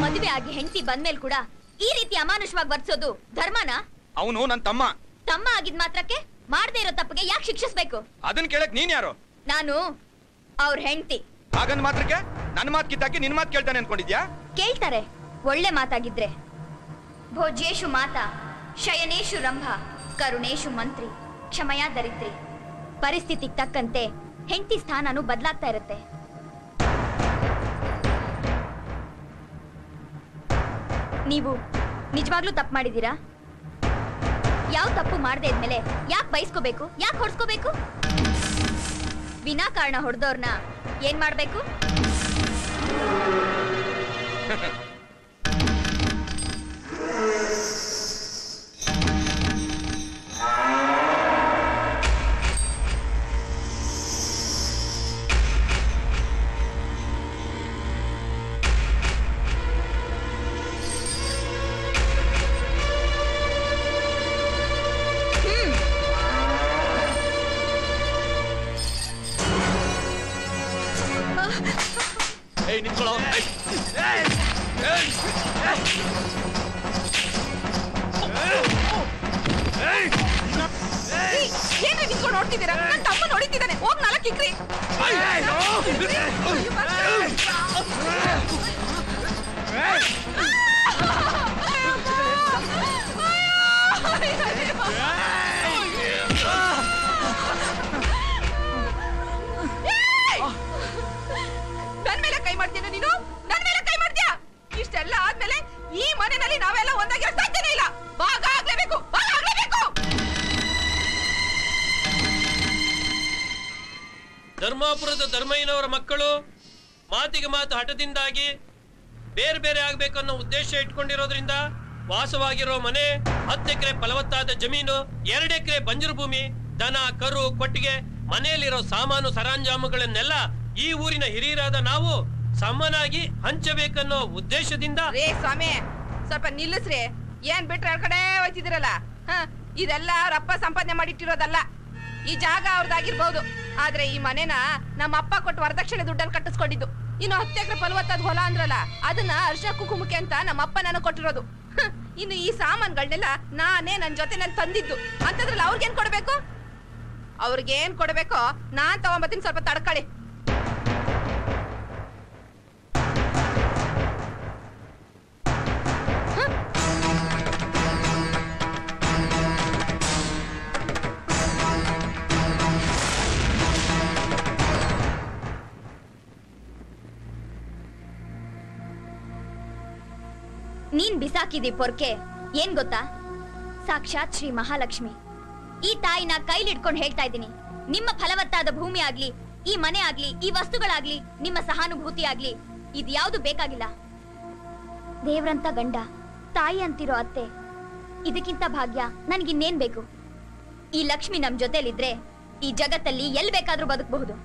ಮದುವೆ ಆಗಿ ಹೆಂಡತಿ ಬಂದ್ಮೇಲೆ ಕೂಡ ಈ ರೀತಿ ಅಮಾನುಷವಾಗಿ ವರ್ತಿಸೋದು ಧರ್ಮನ?
ಅವನು ನನ್ ತಮ್ಮ.
ತಮ್ಮ ಆಗಿದ್ ಮಾತ್ರಕ್ಕೆ ಮಾಡದೇ ಇರೋ ತಪ್ಪಿಗೆ ಯಾಕೆ ಶಿಕ್ಷಿಸ್ಬೇಕು?
ಅದನ್ನ ಕೇಳಕ್ ನೀನ್ ಯಾರು?
ನಾನು ಅವ್ರ ಹೆಂಡತಿ.
ಹಾಗಂದ್ ಮಾತ್ರಕ್ಕೆ ನನ್ನ ಮಾತ್ ಕಿತ್ತಾಕಿ ನಿನ್ ಮಾತ್ ಕೇಳ್ತಾನೆ ಅನ್ಕೊಂಡಿದ್ಯಾ?
ಕೇಳ್ತಾರೆ, ಒಳ್ಳೆ ಮಾತಾಗಿದ್ರೆ. ಭೋಜ್ಯೇಶು ಮಾತಾ, ಶಯನೇಶು ರಂಭ, ಕರುಣೇಶು ಮಂತ್ರಿ, ಕ್ಷಮಯ ದರಿದ್ರಿ. ಪರಿಸ್ಥಿತಿಗೆ ತಕ್ಕಂತೆ ಹೆಂಡತಿ ಸ್ಥಾನನೂ ಬದಲಾಗ್ತಾ ಇರುತ್ತೆ. ನೀವು ನಿಜವಾಗ್ಲೂ ತಪ್ಪು ಮಾಡಿದೀರಾ? ಯಾವ ತಪ್ಪು ಮಾಡದೆ ಇದ್ಮೇಲೆ ಯಾಕೆ ಬಯಸ್ಕೋಬೇಕು? ಯಾಕೆ ಹೊಡ್ಸ್ಕೋಬೇಕು? ವಿನಾಕಾರಣ ಹೊಡೆದವ್ರನ್ನ ಏನ್ ಮಾಡ್ಬೇಕು?
ಏನ್ರಿ ನಿಂತ್ಕೊಂಡು ನೋಡ್ತಿದ್ದೀರಾ? ನನ್ನ ತಮ್ಮ ನೋಡಿದ್ದಾನೆ. ಹೋಗ್ 4 ಇಕ್ರಿ. ನನ್ ಮೇಲೆ ಕೈ ಮಾಡ್ತೀಯ ನೀನು? ನನ್ ಮೇಲೆ ಕೈ ಮಾಡ್ತೀಯ? ಇಷ್ಟೆಲ್ಲ ಆದ್ಮೇಲೆ ಈ ಮನೆಯಲ್ಲಿ ನಾವೆಲ್ಲ ಒಂದಾಗಿ ಸಾಧ್ಯನೇ ಇಲ್ಲ. ಭಾಗ ಆಗ್ಲೇಬೇಕು, ಭಾಗ ಆಗ್ಲೇಬೇಕು.
ಧರ್ಮಾಪುರದ ಧರ್ಮಯ್ಯನವರ ಮಕ್ಕಳು ಮಾತಿಗೆ ಮಾತು ಹಠದಿಂದಾಗಿ ಬೇರೆ ಬೇರೆ ಆಗ್ಬೇಕನ್ನೋ ಉದ್ದೇಶ ಇಟ್ಕೊಂಡಿರೋದ್ರಿಂದ ವಾಸವಾಗಿರೋ ಮನೆ, 10 ಎಕರೆ ಫಲವತ್ತಾದ ಜಮೀನು, 2 ಎಕರೆ ಬಂಜರು ಭೂಮಿ, ದನ ಕರು ಕೊಟ್ಟಿಗೆ ಮನೆಯಲ್ಲಿರೋ ಸಾಮಾನು ಸರಂಜಾಮುಗಳನ್ನೆಲ್ಲ ಈ ಊರಿನ ಹಿರಿಯರಾದ ನಾವು ಸಮನಾಗಿ ಹಂಚಬೇಕನ್ನೋ ಉದ್ದೇಶದಿಂದ.
ರೇ ಸ್ವಾಮಿ, ಸ್ವಲ್ಪ ನಿಲ್ಲಿಸ್ರಿ. ಏನ್ ಬಿಟ್ರೆ ಆ ಕಡೆ ಹೋಯ್ತಿದಿರಲ್ಲ. ಇದೆಲ್ಲ ಅವ್ರಪ್ಪ ಸಂಪಾದನೆ ಮಾಡಿಟ್ಟಿರೋದಲ್ಲ. ಈ ಜಾಗ ಅವ್ರದ್ದಾಗಿರ್ಬಹುದು, ಆದ್ರೆ ಈ ಮನೆನ ನಮ್ಮ ಅಪ್ಪ ಕೊಟ್ಟು ವರದಕ್ಷಿಣೆ ದುಡ್ಡಲ್ಲಿ ಕಟ್ಟಿಸ್ಕೊಂಡಿದ್ದು. ಇನ್ನು 10 ಎಕರೆ ಫಲವತ್ತಾದ ಹೊಲ ಅಂದ್ರಲ್ಲ, ಅದನ್ನ ಅರ್ಶ ಕುಕುಮಕ್ಕೆ ಅಂತ ನಮ್ಮ ಅಪ್ಪ ನನಗೆ ಕೊಟ್ಟಿರೋದು. ಇನ್ನು ಈ ಸಾಮಾನುಗಳನ್ನೆಲ್ಲ ನಾನೇ ನನ್ ಜೊತೆನಲ್ಲಿ ತಂದಿದ್ದು ಅಂತಂದ್ರಲ್ಲ, ಅವ್ರಿಗೇನ್ ಕೊಡ್ಬೇಕು? ಅವ್ರಿಗೇನ್ ಕೊಡ್ಬೇಕೋ ನಾನ್ ತಗೊಂಬತ್ತೀನಿ, ಸ್ವಲ್ಪ ತಡ್ಕೊಳ್ಳಿ.
ನೀನ್ ಬಿಸಾಕಿದಿ ಪೊರ್ಕೆ ಏನ್ ಗೊತ್ತಾ? ಸಾಕ್ಷಾತ್ ಶ್ರೀ ಮಹಾಲಕ್ಷ್ಮಿ. ಈ ತಾಯಿನ ಕೈಲಿಡ್ಕೊಂಡು ಹೇಳ್ತಾ ಇದ್ದೀನಿ, ನಿಮ್ಮ ಫಲವತ್ತಾದ ಭೂಮಿ ಆಗ್ಲಿ, ಈ ಮನೆ ಆಗ್ಲಿ, ಈ ವಸ್ತುಗಳಾಗ್ಲಿ, ನಿಮ್ಮ ಸಹಾನುಭೂತಿ ಆಗ್ಲಿ, ಇದ್ಯಾವುದು ಬೇಕಾಗಿಲ್ಲ. ದೇವ್ರಂತ ಗಂಡ, ತಾಯಿ ಅಂತಿರೋ ಅತ್ತೆ, ಇದಕ್ಕಿಂತ ಭಾಗ್ಯ ನನ್ಗಿನ್ನೇನ್ ಬೇಕು? ಈ ಲಕ್ಷ್ಮಿ ನಮ್ ಜೊತೆಲಿದ್ರೆ ಈ ಜಗತ್ತಲ್ಲಿ ಎಲ್ ಬೇಕಾದ್ರೂ ಬದುಕಬಹುದು.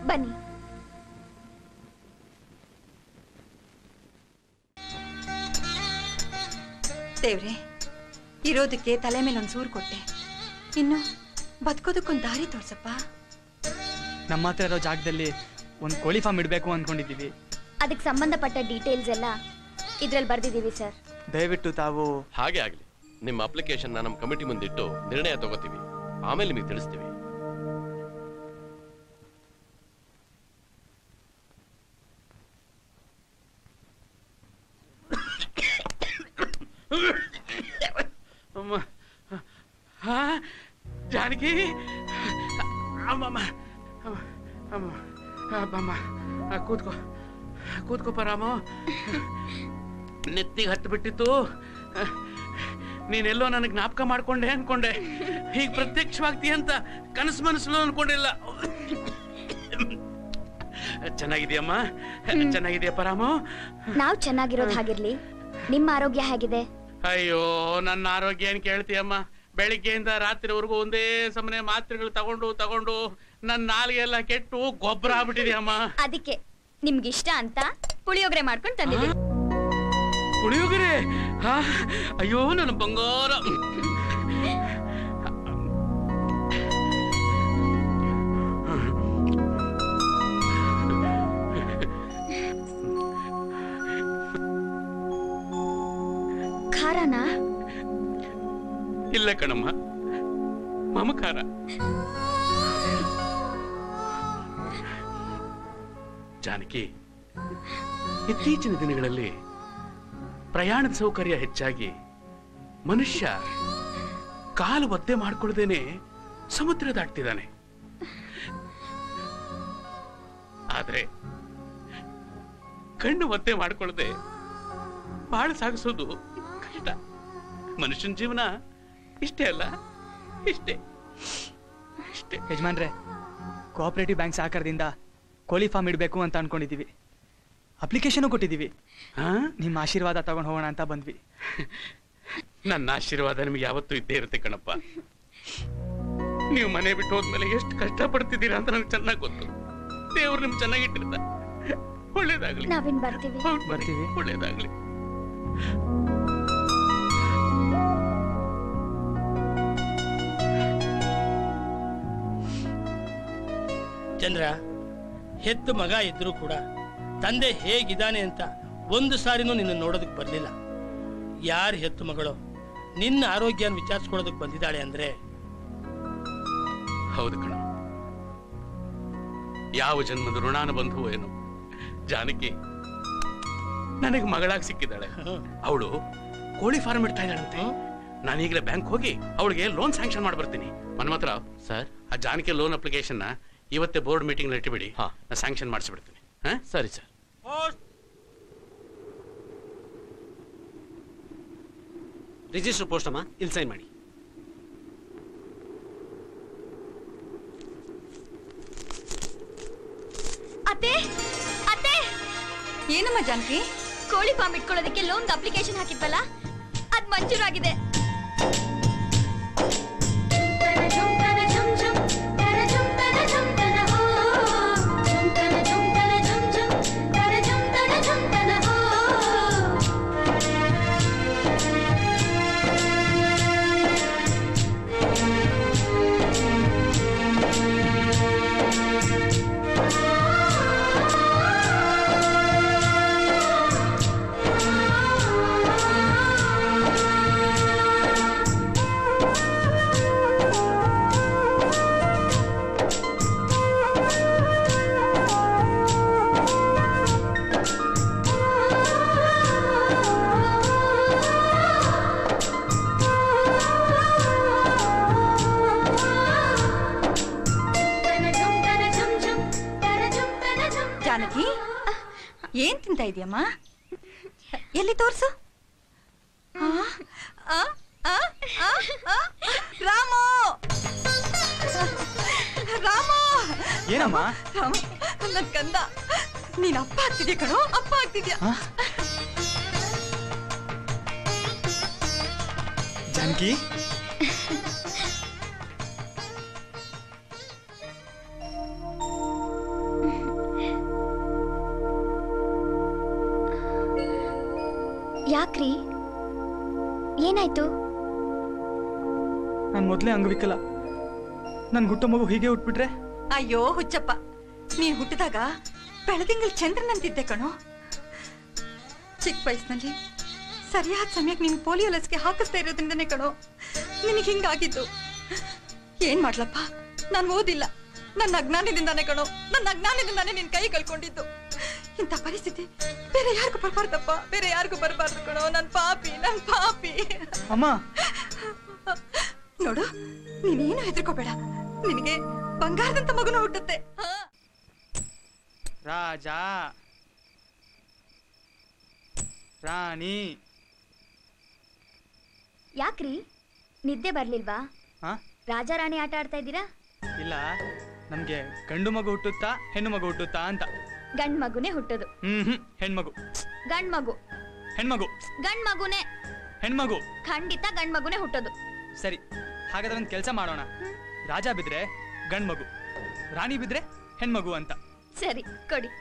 ಬನ್ನಿ.
ದೇವ್ರೆ, ಇರೋದಕ್ಕೆ ತಲೆ ಮೇಲೆ ಒಂದು ಸೂರು ಕೊಟ್ಟೆ, ಇನ್ನು ಬದುಕೋದಕ್ಕೊಂದು ದಾರಿ ತೋರ್ಸಪ್ಪ.
ನಮ್ಮ ಹತ್ರ ಇರೋ ಜಾಗದಲ್ಲಿ ಒಂದು ಕೋಳಿ ಫಾರ್ಮ್ ಇಡಬೇಕು ಅನ್ಕೊಂಡಿದ್ದೀವಿ.
ಅದಕ್ಕೆ ಸಂಬಂಧಪಟ್ಟ ಡೀಟೇಲ್ಸ್ ಎಲ್ಲ ಇದ್ರಲ್ಲಿ ಬರ್ದಿದ್ದೀವಿ ಸರ್.
ದಯವಿಟ್ಟು ತಾವು.
ಹಾಗೆ ಆಗಲಿ. ನಿಮ್ಮ ಅಪ್ಲಿಕೇಶನ್ ನಮ್ಮ ಕಮಿಟಿ ಮುಂದಿಟ್ಟು ನಿರ್ಣಯ ತಗೋತೀವಿ, ಆಮೇಲೆ ನಿಮಗೆ ತಿಳಿಸ್ತೀವಿ.
ಜಾನಕಿ, ಅಮ್ಮಮ್ಮ, ಅಮ್ಮಮ್ಮ, ಕೂತ್ಕೋ ಕೂತ್ಕೋಪ ರಾಮು. ನೆತ್ತಿಗೆ ಹತ್ತು ಬಿಟ್ಟಿತ್ತು. ನೀನೆಲ್ಲೋ ನನಗೆ ಜ್ಞಾಪಕ ಮಾಡ್ಕೊಂಡೆ ಅನ್ಕೊಂಡೆ, ಈಗ ಪ್ರತ್ಯಕ್ಷವಾಗ್ತೀಯ ಅಂತ ಕನಸು ಮನಸ್ಸು ಅನ್ಕೊಂಡಿಲ್ಲ. ಚೆನ್ನಾಗಿದೆಯಮ್ಮ? ಚೆನ್ನಾಗಿದೆಯಪ್ಪ ರಾಮು?
ನಾವು ಚೆನ್ನಾಗಿರೋದು ಹಾಗಿರ್ಲಿ, ನಿಮ್ಮ ಆರೋಗ್ಯ ಹೇಗಿದೆ?
ಅಯ್ಯೋ, ನನ್ನ ಆರೋಗ್ಯ ಏನ್ ಕೇಳ್ತೀಯಮ್ಮ? ಬೆಳಿಗ್ಗೆಯಿಂದ ರಾತ್ರಿವರೆಗೂ ಒಂದೇ ಸಮನೆ ಮಾತ್ರೆಗಳು ತಗೊಂಡು ನನ್ನ ನಾಲಿಗೆ ಎಲ್ಲ ಕೆಟ್ಟು ಗೊಬ್ಬರ ಆಗ್ಬಿಟ್ಟಿದೆಯಮ್ಮ.
ಅದಕ್ಕೆ ನಿಮ್ಗಿಷ್ಟ ಅಂತ ಪುಳಿಯೋಗರೆ ಮಾಡ್ಕೊಂಡು ತಂದಿದ್ದೀನಿ.
ಪುಳಿಯೋಗರೆ? ಅಯ್ಯೋ ನನ್ನ ಬಂಗಾರ.
ಖಾರನಾ?
ಇಲ್ಲ ಕಣಮ್ಮ, ಮಮಕಾರ. ಜಾನಕಿ, ಇತ್ತೀಚಿನ ದಿನಗಳಲ್ಲಿ ಪ್ರಯಾಣದ ಸೌಕರ್ಯ ಹೆಚ್ಚಾಗಿ ಮನುಷ್ಯ ಕಾಲು ಒದ್ದೆ ಮಾಡ್ಕೊಳ್ದೇನೆ ಸಮುದ್ರ ದಾಟ್ತಿದ್ದಾನೆ. ಆದ್ರೆ ಕಣ್ಣು ಒದ್ದೆ ಮಾಡ್ಕೊಳ್ದೆ ಬಾಳ ಸಾಗಿಸೋದು ಕಷ್ಟ. ಮನುಷ್ಯನ ಜೀವನ ಇಷ್ಟೇ ಅಲ್ಲ, ಇಷ್ಟೇ.
ಯಜಮಾನ್ರೆ, ಕೋಆಪರೇಟಿವ್ ಬ್ಯಾಂಕ್ ಸಹಕಾರದಿಂದ ಕೋಳಿ ಫಾರ್ಮ್ ಇಡಬೇಕು ಅಂತ ಅನ್ಕೊಂಡಿದೀವಿ. ಅಪ್ಲಿಕೇಶನ್ ಕೊಟ್ಟಿದ್ದೀವಿ. ನಿಮ್ಮ ಆಶೀರ್ವಾದ ತಗೊಂಡು ಹೋಗೋಣ ಅಂತ ಬಂದ್ವಿ.
ನನ್ನ ಆಶೀರ್ವಾದ ನಿಮ್ಗೆ ಯಾವತ್ತೂ ಇದ್ದೇ ಇರುತ್ತೆ ಕಣಪ್ಪ. ನೀವು ಮನೆ ಬಿಟ್ಟು ಹೋದ್ಮೇಲೆ ಎಷ್ಟು ಕಷ್ಟ ಪಡ್ತಿದ್ದೀರಾ ಅಂತ ನನಗೆ ಚೆನ್ನಾಗಿ ಗೊತ್ತು. ದೇವ್ರು ನಿಮ್ಗೆ ಚೆನ್ನಾಗಿಟ್ಟಿರ್ತ. ಒಳ್ಳೇದಾಗ್ಲಿ.
ನಾವೇನ್ ಬರ್ತೀವಿ.
ಒಳ್ಳೇದಾಗ್ಲಿ.
ಚಂದ್ರ, ಹೆತ್ತು ಮಗ ಇದ್ರೂ ಕೂಡ ತಂದೆ ಹೇಗಿದ್ದಾನೆ ಅಂತ ಒಂದು ಸಾರಿನೂ ನಿನ್ನ ನೋಡೋದಕ್ಕೆ ಬರಲಿಲ್ಲ. ಯಾರು ಹೆತ್ತು ಮಗಳು ನಿನ್ನ ಆರೋಗ್ಯನ ವಿಚಾರಿಸ್ಕೊಳ್ಳೋದಕ್ಕೆ ಬಂದಿದ್ದಾಳೆ ಅಂದ್ರೆ?
ಹೌದು ಕಣ. ಯಾವ ಜನ್ಮದ ಋಣಾನ ಬಂಧುವೋ ಏನೋ, ಜಾನಕಿ ನನಗೆ ಮಗಳಾಗಿ ಸಿಕ್ಕಿದ್ದಾಳೆ. ಅವಳು ಕೋಳಿ ಫಾರ್ಮ್ ಇಡ್ತಾ ಇದ್ದಾಳಂತೆ. ನಾನೀಗಲೇ ಬ್ಯಾಂಕ್ ಹೋಗಿ ಅವಳಿಗೆ ಲೋನ್ ಸ್ಯಾಂಕ್ಷನ್ ಮಾಡಿ ಬರ್ತೀನಿ. ಮನ್ಮತ್ರ ಸರ್, ಆ ಜಾನಕಿ ಲೋನ್ ಅಪ್ಲಿಕೇಶನ್ ಇವತ್ತೇ ಬೋರ್ಡ್ ಮೀಟಿಂಗ್ ಇಟ್ಟುಬಿಡಿ. ನಾ ಸ್ಯಾಂಕ್ಷನ್ ಮಾಡಿಸ್ಬಿಡ್ತೀನಿ. ಸರಿ ಸರ್.
ರಿಜಿಸ್ಟರ್ ಪೋಸ್ಟ್ ಅಮ್ಮ, ಇಲ್ಲಿ ಸೈನ್ ಮಾಡಿ.
ಅತ್ತೆ, ಅತ್ತೆ.
ಏನಮ್ಮ ಜಾನಕಿ?
ಕೋಳಿ ಫಾರ್ಮ್ ಇಟ್ಕೊಳ್ಳೋದಕ್ಕೆ ಲೋನ್ ಅಪ್ಲಿಕೇಶನ್ ಹಾಕಿದ್ವಲ್ಲ, ಅದ್ ಮಂಜೂರಾಗಿದೆ.
ಬರಿತಾ ಇದೆಯಮ್ಮ? ಎಲ್ಲಿ ತೋರ್ಸು. ರಾಮು ರಾಮು
ಏನಮ್ಮ?
ರಾಮು ನನ್ ಕಂದ, ನೀನ್ ಅಪ್ಪ ಆಗ್ತಿದ್ಯಾ ಕಣೋ, ಅಪ್ಪ ಆಗ್ತಿದ್ಯಾ.
ಜಾನಕಿ,
ಯಾಕ್ರಿ, ಏನಾಯ್ತು?
ನಾನು ಮೊದಲೇ ಅಂಗವಿಕಲ. ನನ್ ಹುಟ್ಟೋ ಮಗು ಹೀಗೆ ಹುಟ್ಬಿಟ್ರೆ?
ಅಯ್ಯೋ ಹುಚ್ಚಪ್ಪ, ನೀನ್ ಹುಟ್ಟಿದಾಗ ಬೆಳದಿಂಗಳ ಚಂದ್ರನಂತಿದ್ದೆ ಕಣೋ. ಚಿಕ್ಕ ವಯಸ್ಸಿನಲ್ಲಿ ಸರಿಯಾದ ಸಮಯಕ್ಕೆ ನೀನು ಪೋಲಿಯೋ ಲಸಿಕೆ ಹಾಕಿಸ್ತಾ ಇರೋದ್ರಿಂದನೇ ಕಣೋ ನಿನಗೆ ಹಿಂಗಾಗಿದ್ದು. ಏನ್ ಮಾಡ್ಲಪ್ಪ, ನಾನು ಓದಿಲ್ಲ, ನನ್ನ ಅಜ್ಞಾನದಿಂದಾನೇ ಕಣೋ, ನನ್ನ ಅಜ್ಞಾನದಿಂದಾನೇ ನಿನ್ ಕೈ ಕಳ್ಕೊಂಡಿದ್ದು. ಇಂಥ ಪರಿಸ್ಥಿತಿ ಬೇರೆ ಯಾರಿಗೂ ಬರಬಾರ್ದಪ್ಪ, ಬೇರೆ ಯಾರಿಗೂ ಬರಬಾರ್ದು ಕಣೋ. ನನ್ ಪಾಪಿ, ನನ್ ಪಾಪಿ.
ಅಮ್ಮ
ನೋಡು, ನೀನೇನು ಹೆದರ್ಕೋಬೇಡ, ನಿನಗೆ ಬಂಗಾರದಂತ ಮಗನ ಹುಟ್ಟುತ್ತೆ.
ರಾಜ, ರಾಣಿ.
ಯಾಕ್ರಿ, ನಿದ್ದೆ ಬರ್ಲಿಲ್ವಾ? ರಾಜ ರಾಣಿ ಆಟ ಆಡ್ತಾ ಇದ್ದೀರಾ?
ಇಲ್ಲ, ನಮ್ಗೆ ಗಂಡು ಮಗು ಹುಟ್ಟುತ್ತಾ ಹೆಣ್ಣು ಮಗು ಹುಟ್ಟುತ್ತಾ ಅಂತ.
ಗಂಡ್ ಮಗುನೇ ಹುಟ್ಟೋದು.
ಹೆಣ್ಮಗು.
ಗಂಡ್ ಮಗು.
ಹೆಣ್ಮಗು.
ಗಂಡ್ ಮಗುನೇ.
ಹೆಣ್ಮಗು.
ಖಂಡಿತ ಗಂಡ್ ಮಗುನೇ ಹುಟ್ಟೋದು.
ಸರಿ, ಹಾಗಾದ್ರೆ ಒಂದ್ ಕೆಲಸ ಮಾಡೋಣ. ರಾಜ ಬಿದ್ರೆ ಗಂಡ್ ಮಗು, ರಾಣಿ ಬಿದ್ರೆ ಹೆಣ್ಮಗು ಅಂತ.
ಸರಿ, ಕೊಡಿ.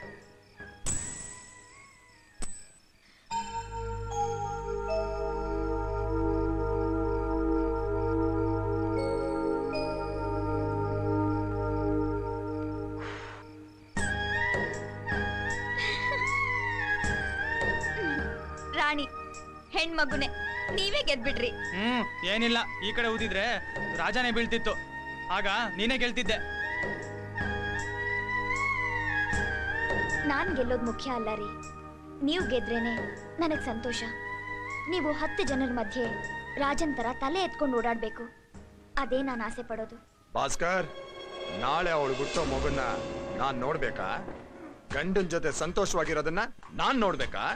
ರಾಣಿ, ಹೆಣ್ಮಗುನೆ, ನೀವೇ ಗೆದ್ಬಿಟ್ರಿ.
ಏನಿಲ್ಲ, ಈ ಕಡೆ ಊದಿದ್ರೆ ರಾಜನೇ ಬೀಳ್ತಿತ್ತು, ಆಗ ನೀನೇ ಗೆಲ್ತಿದ್ದೆ.
ನಾನ್ ಗೆಲ್ಲೋದ್ ಮುಖ್ಯ ಅಲ್ಲ ರೀ, ನೀವು ಗೆದ್ರೇನೆ ನನಗ್ ಸಂತೋಷ. ನೀವು 10 ಜನರ ಮಧ್ಯೆ ರಾಜನ್ ತರ ತಲೆ ಎತ್ಕೊಂಡು ಓಡಾಡ್ಬೇಕು, ಅದೇ ನಾನು ಆಸೆ ಪಡೋದು.
ಭಾಸ್ಕರ್, ನಾಳೆ ಅವಳು ಹುಟ್ಟೋ ಮಗುನ ನಾನ್ ನೋಡ್ಬೇಕಾ? ಗಂಡನ್ ಜೊತೆ ಸಂತೋಷವಾಗಿರೋದನ್ನ ನಾನ್ ನೋಡ್ಬೇಕಾ?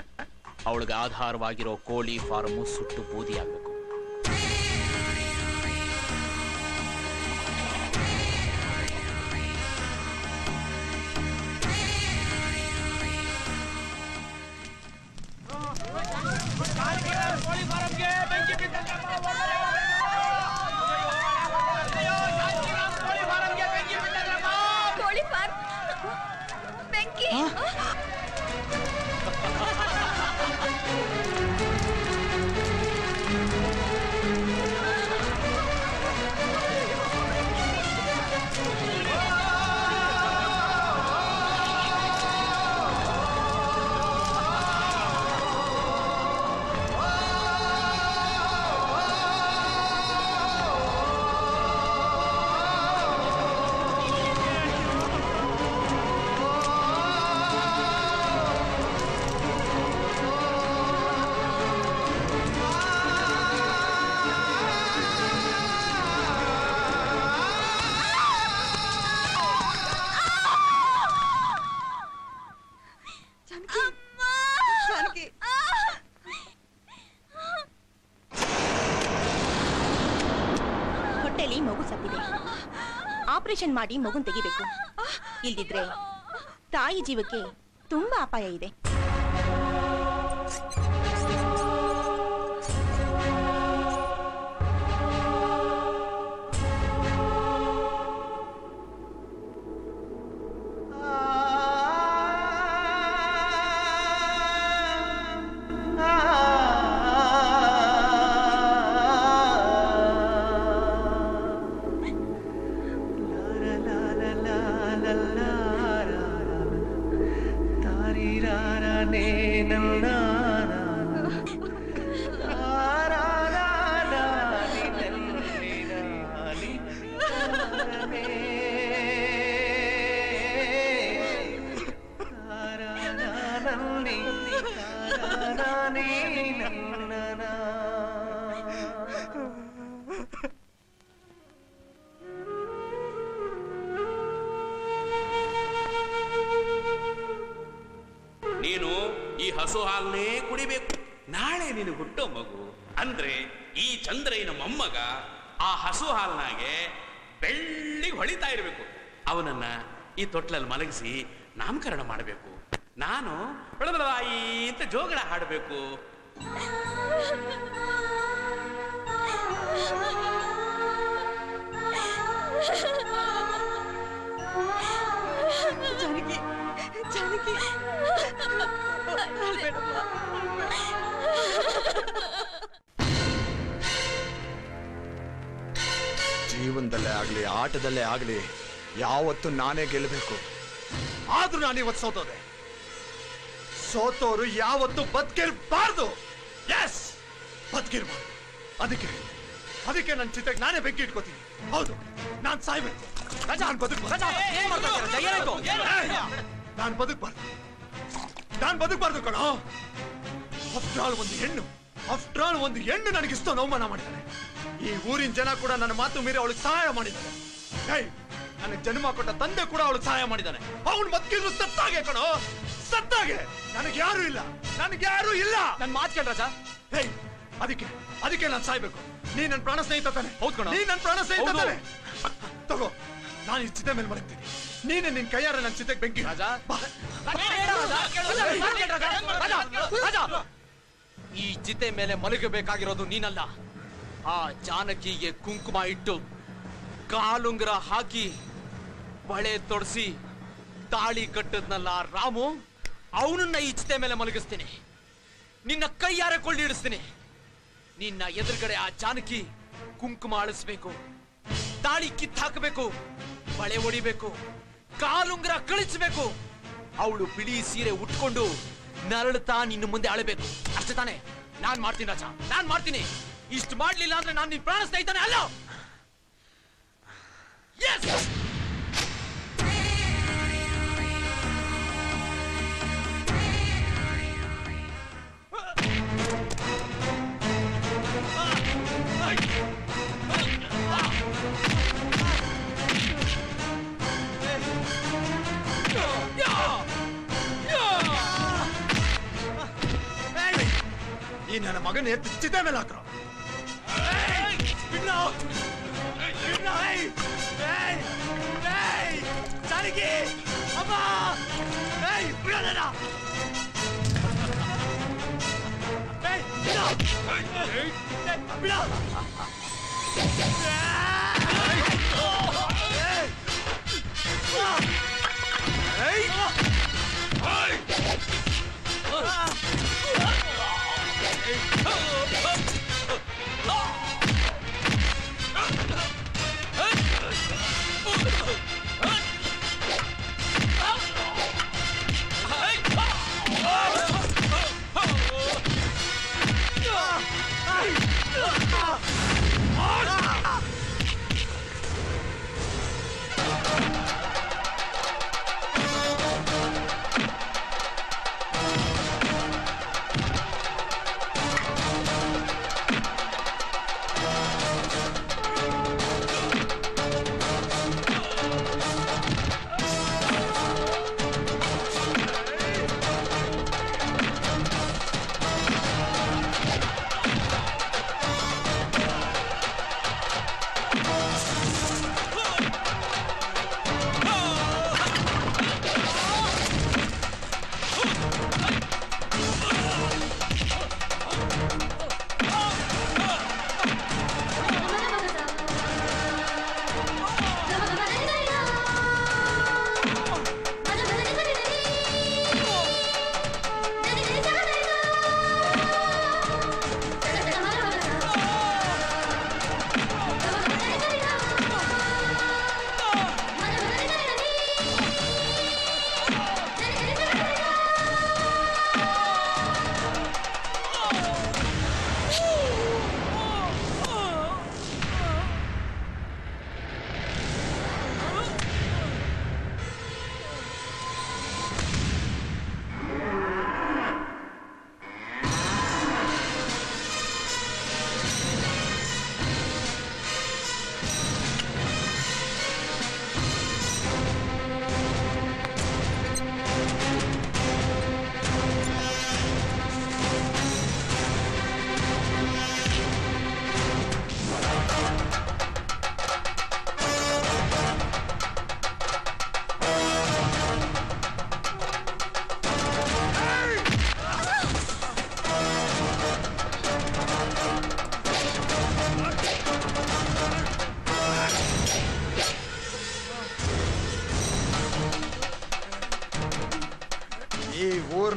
ಅವಳಿಗೆ ಆಧಾರವಾಗಿರೋ ಕೋಳಿ ಫಾರ್ಮು ಸುಟ್ಟು ಬೂದಿ ಆಗ್ಬೇಕು.
ಕೋಳಿ ಫಾರ್ಮ್ ಬೆಂಕಿ.
ಹೊಟ್ಟೆಲಿ ಮಗು ಸತ್ತಿದೆ, ಆಪರೇಷನ್ ಮಾಡಿ ಮಗುನ್ ತೆಗಿಬೇಕು. ಇಲ್ದಿದ್ರೆ ತಾಯಿ ಜೀವಕ್ಕೆ ತುಂಬಾ ಅಪಾಯ ಇದೆ.
ನೀನು ಈ ಹಸು ಹಾಲನ್ನೇ ಕುಡಿಬೇಕು. ನಾಳೆ ನೀನು ಹುಟ್ಟೋ ಮಗು ಅಂದ್ರೆ ಈ ಚಂದ್ರಯ್ಯನ ಮೊಮ್ಮಗ ಆ ಹಸು ಹಾಲ್ನಾಗೆ ಬೆಳ್ಳಿಗೆ ಹೊಳಿತಾ ಇರಬೇಕು. ಅವನನ್ನ ಈ ತೊಟ್ಲಲ್ಲಿ ಮಲಗಿಸಿ ನಾಮಕರಣ ಮಾಡಬೇಕು. ನಾನು ಹೊಳಬಳವಾಯಿ ಅಂತ ಜೋಗಳ ಹಾಡಬೇಕು.
ಜಾನಕಿ ಜಾನಕಿ
ಜೀವನದಲ್ಲೇ ಆಗ್ಲಿ ಆಟದಲ್ಲೇ ಆಗ್ಲಿ ಯಾವತ್ತು ನಾನೇ ಗೆಲ್ಲಬೇಕು. ಆದ್ರೂ ನಾನು ಇವತ್ತು ಸೋತೋದೆ. ಸೋತೋರು ಯಾವತ್ತು ಬದುಕಿರ್ಬಾರ್ದು. ಎಸ್, ಬದುಕಿರ್ಬಾರ್ದು. ಅದಕ್ಕೆ ನನ್ನ ಚಿತೆಗೆ ನಾನೇ ಬೆಂಕಿ ಇಟ್ಕೋತೀನಿ. ಹೌದು, ನಾನು ಸಾಯ್ಬೇಕು. ನಾನು ಬದುಕಬಾರ್ದು ಕಣೋ. ಆಫ್ಟರ್ ಆಲ್ ಒಂದು ಹೆಣ್ಣು ನನಗಿಷ್ಟೋ ಅವಮಾನ ಮಾಡಿದ್ದಾರೆ. ಈ ಊರಿನ ಜನ ಕೂಡ ನನ್ನ ಮಾತು ಮೀರಿ ಅವಳಿಗೆ ಸಹಾಯ ಮಾಡಿದ್ದಾರೆ. ನನಗೆ ಜನ್ಮ ಕೊಟ್ಟ ತಂದೆ ಕೂಡ ಅವಳಿಗೆ ಸಹಾಯ ಮಾಡಿದ್ದಾನೆ. ಅವನು ಬದುಕಿದ್ರು ಸತ್ತಾಗೆ ಕಣೋ, ಸತ್ತಾಗೆ. ನನಗೆ ಯಾರು ಇಲ್ಲ. ನನ್ನ ಮಾತು ಕೇಳ ರಾಜ. ಅದಕ್ಕೆ ನಾನು ಸಾಯ್ಬೇಕು. ನೀ ನನ್ನ ಪ್ರಾಣ ಸ್ನೇಹಿತ ತಾನೆ? ಹೌದು ಕಣ, ನೀ ನನ್ನ ಪ್ರಾಣ ಸ್ನೇಹಿತ ತಾನೆ? ತಗೋ, ನಾನು ಈ ಚಿತೆ ಮೇಲೆ ಮಲಗ್ತೀನಿ. ನೀನೆ ನಿನ್ ಕೈಯಾರ ನನ್ನ ಚಿತೆಗೆ ಬೆಂಕಿ. ರಾಜ,
ಈ ಚಿತೆ ಮೇಲೆ ಮಲಗಬೇಕಾಗಿರೋದು ನೀನಲ್ಲ. ಆ ಜಾನಕಿಗೆ ಕುಂಕುಮ ಇಟ್ಟು ಕಾಲುಂಗರ ಹಾಕಿ ಬಳೆ ತೊಡಸಿ ತಾಳಿ ಕಟ್ಟದ್ನಲ್ಲ ರಾಮು, ಅವನನ್ನ ಈ ಚಿತೆ ಮೇಲೆ ಮಲಗಿಸ್ತೀನಿ. ನಿನ್ನ ಕೈಯಾರೆ ಕೊಳ್ಳಿಡಿಸ್ತೀನಿ. ನಿನ್ನ ಎದುರುಗಡೆ ಆ ಜಾನಕಿ ಕುಂಕುಮ ಅಳಿಸ್ಬೇಕು, ತಾಳಿ ಕಿತ್ತಾಕಬೇಕು, ಬಳೆ ಹೊಡಿಬೇಕು, ಕಾಲುಂಗರ ಕಳಿಸ್ಬೇಕು. ಅವಳು ಬಿಳಿ ಸೀರೆ ಉಟ್ಕೊಂಡು ನರಳುತ್ತಾ ನಿನ್ನ ಮುಂದೆ ಅಳಬೇಕು. ಅಷ್ಟೇ ತಾನೆ? ನಾನ್ ಮಾಡ್ತೀನಿ ರಾಜ, ನಾನ್ ಮಾಡ್ತೀನಿ. ಇಷ್ಟು ಮಾಡ್ಲಿಲ್ಲ ಅಂದ್ರೆ ನಾನು ನಿನ್ ಪ್ರಾಣ ಸ್ನೇಹಿತನೇ ಅಲ್ಲ.
ಈ ನನ್ನ ಮಗನ ಎತ್ತು ಚಿತೆ ಮೇಲೆ ಹಾಕ್ರು. ಜಾನಕಿ ಅಮ್ಮ, ಬಿಡೋಣ.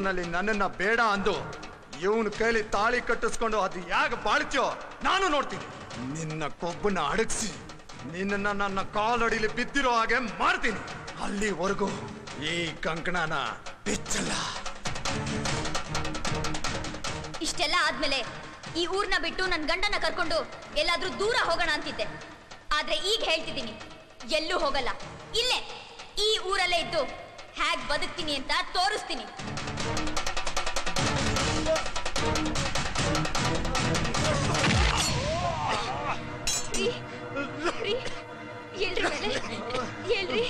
ಊರ್ನಲ್ಲಿ ನನ್ನನ್ನ ಬೇಡ ಅಂದು ಇವನ್ ಕೈಲಿ ತಾಳಿ ಕಟ್ಟಿಸ್ಕೊಂಡು ಅದು ಯಾಕೆ ಬಾಳ್ತ್ಯೋ ನಾನು ನೋಡ್ತೀನಿ. ನಿನ್ನ ಕೊಬ್ಬನ್ನ ಅಡಗಿಸಿ ನಿನ್ನ ನನ್ನ ಕಾಲಡಿಲಿ ಬಿದ್ದಿರೋ ಹಾಗೆ ಮಾಡ್ತೀನಿ. ಅಲ್ಲಿವರೆಗೂ ಈ ಕಂಕಣನ ಬಿಚ್ಚಲ್ಲ.
ಇಷ್ಟೆಲ್ಲ ಆದ್ಮೇಲೆ ಈ ಊರ್ನ ಬಿಟ್ಟು ನನ್ನ ಗಂಡನ ಕರ್ಕೊಂಡು ಎಲ್ಲಾದ್ರೂ ದೂರ ಹೋಗೋಣ ಅಂತಿದ್ದೆ. ಆದ್ರೆ ಈಗ ಹೇಳ್ತಿದ್ದೀನಿ, ಎಲ್ಲೂ ಹೋಗಲ್ಲ. ಇಲ್ಲೇ ಈ ಊರಲ್ಲೇ ಇದ್ದು ಹೇಗ್ ಬದುಕ್ತೀನಿ ಅಂತ ತೋರಿಸ್ತೀನಿ. ಹೇಳ್ರಿ ಮೇಲೆ ಹೇಳ್ರಿ.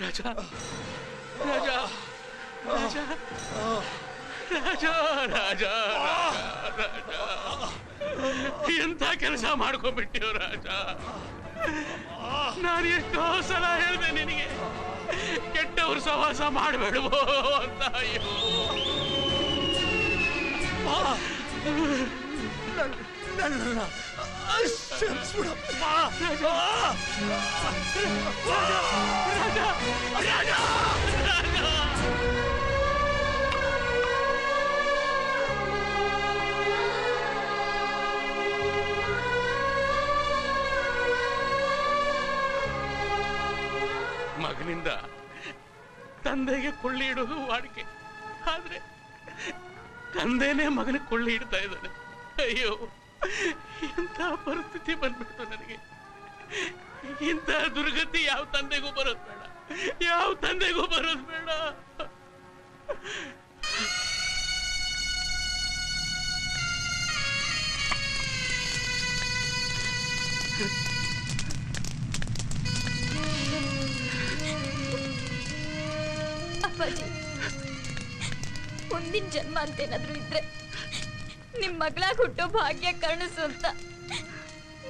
ರಾಜ ರಾಜ ರಾಜ ರಾಜ ರಾಜ ಎಂತ ಕೆಲಸ ಮಾಡ್ಕೊಂಡ್ಬಿಟ್ಟಿವ್ ರಾಜ. ನಾನು ಎಷ್ಟೋ ಸಲ ಹೇಳಿದೆ ನಿನಗೆ ಕೆಟ್ಟವ್ರ ಸವಾಸ ಮಾಡಬೇಡವೋ ಅಂತ. ಮಗನಿಂದ ತಂದೆಗೆ ಕೊಳ್ಳಿ ಇಡೋದು ವಾಡಿಕೆ, ಆದ್ರೆ ತಂದೆನೇ ಮಗನ ಕೊಳ್ಳಿ ಇಡ್ತಾ ಇದ್ದಾನೆ. ಅಯ್ಯೋ, ಇಂಥ ಪರಿಸ್ಥಿತಿ ಬಂದ್ಬಿಡ್ತು ನನಗೆ. ಇಂಥ ದುರ್ಗತಿ ಯಾವ ತಂದೆಗೂ ಬರೋದು ಬೇಡ, ಯಾವ ತಂದೆಗೂ ಬರೋದು ಬೇಡ.
ಅಪ್ಪಾಜಿ, ಮುಂದಿನ ಜನ್ಮ ಅಂತೇನಾದ್ರೂ ಇದ್ರೆ ನಿಮ್ ಮಗಳಾಗ ಹುಟ್ಟೋ ಭಾಗ್ಯ ಕರುಣಿಸು ಅಂತ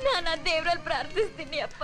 ನಾನು ಆ ದೇವ್ರಲ್ಲಿ ಪ್ರಾರ್ಥಿಸ್ತೀನಿ ಅಪ್ಪ.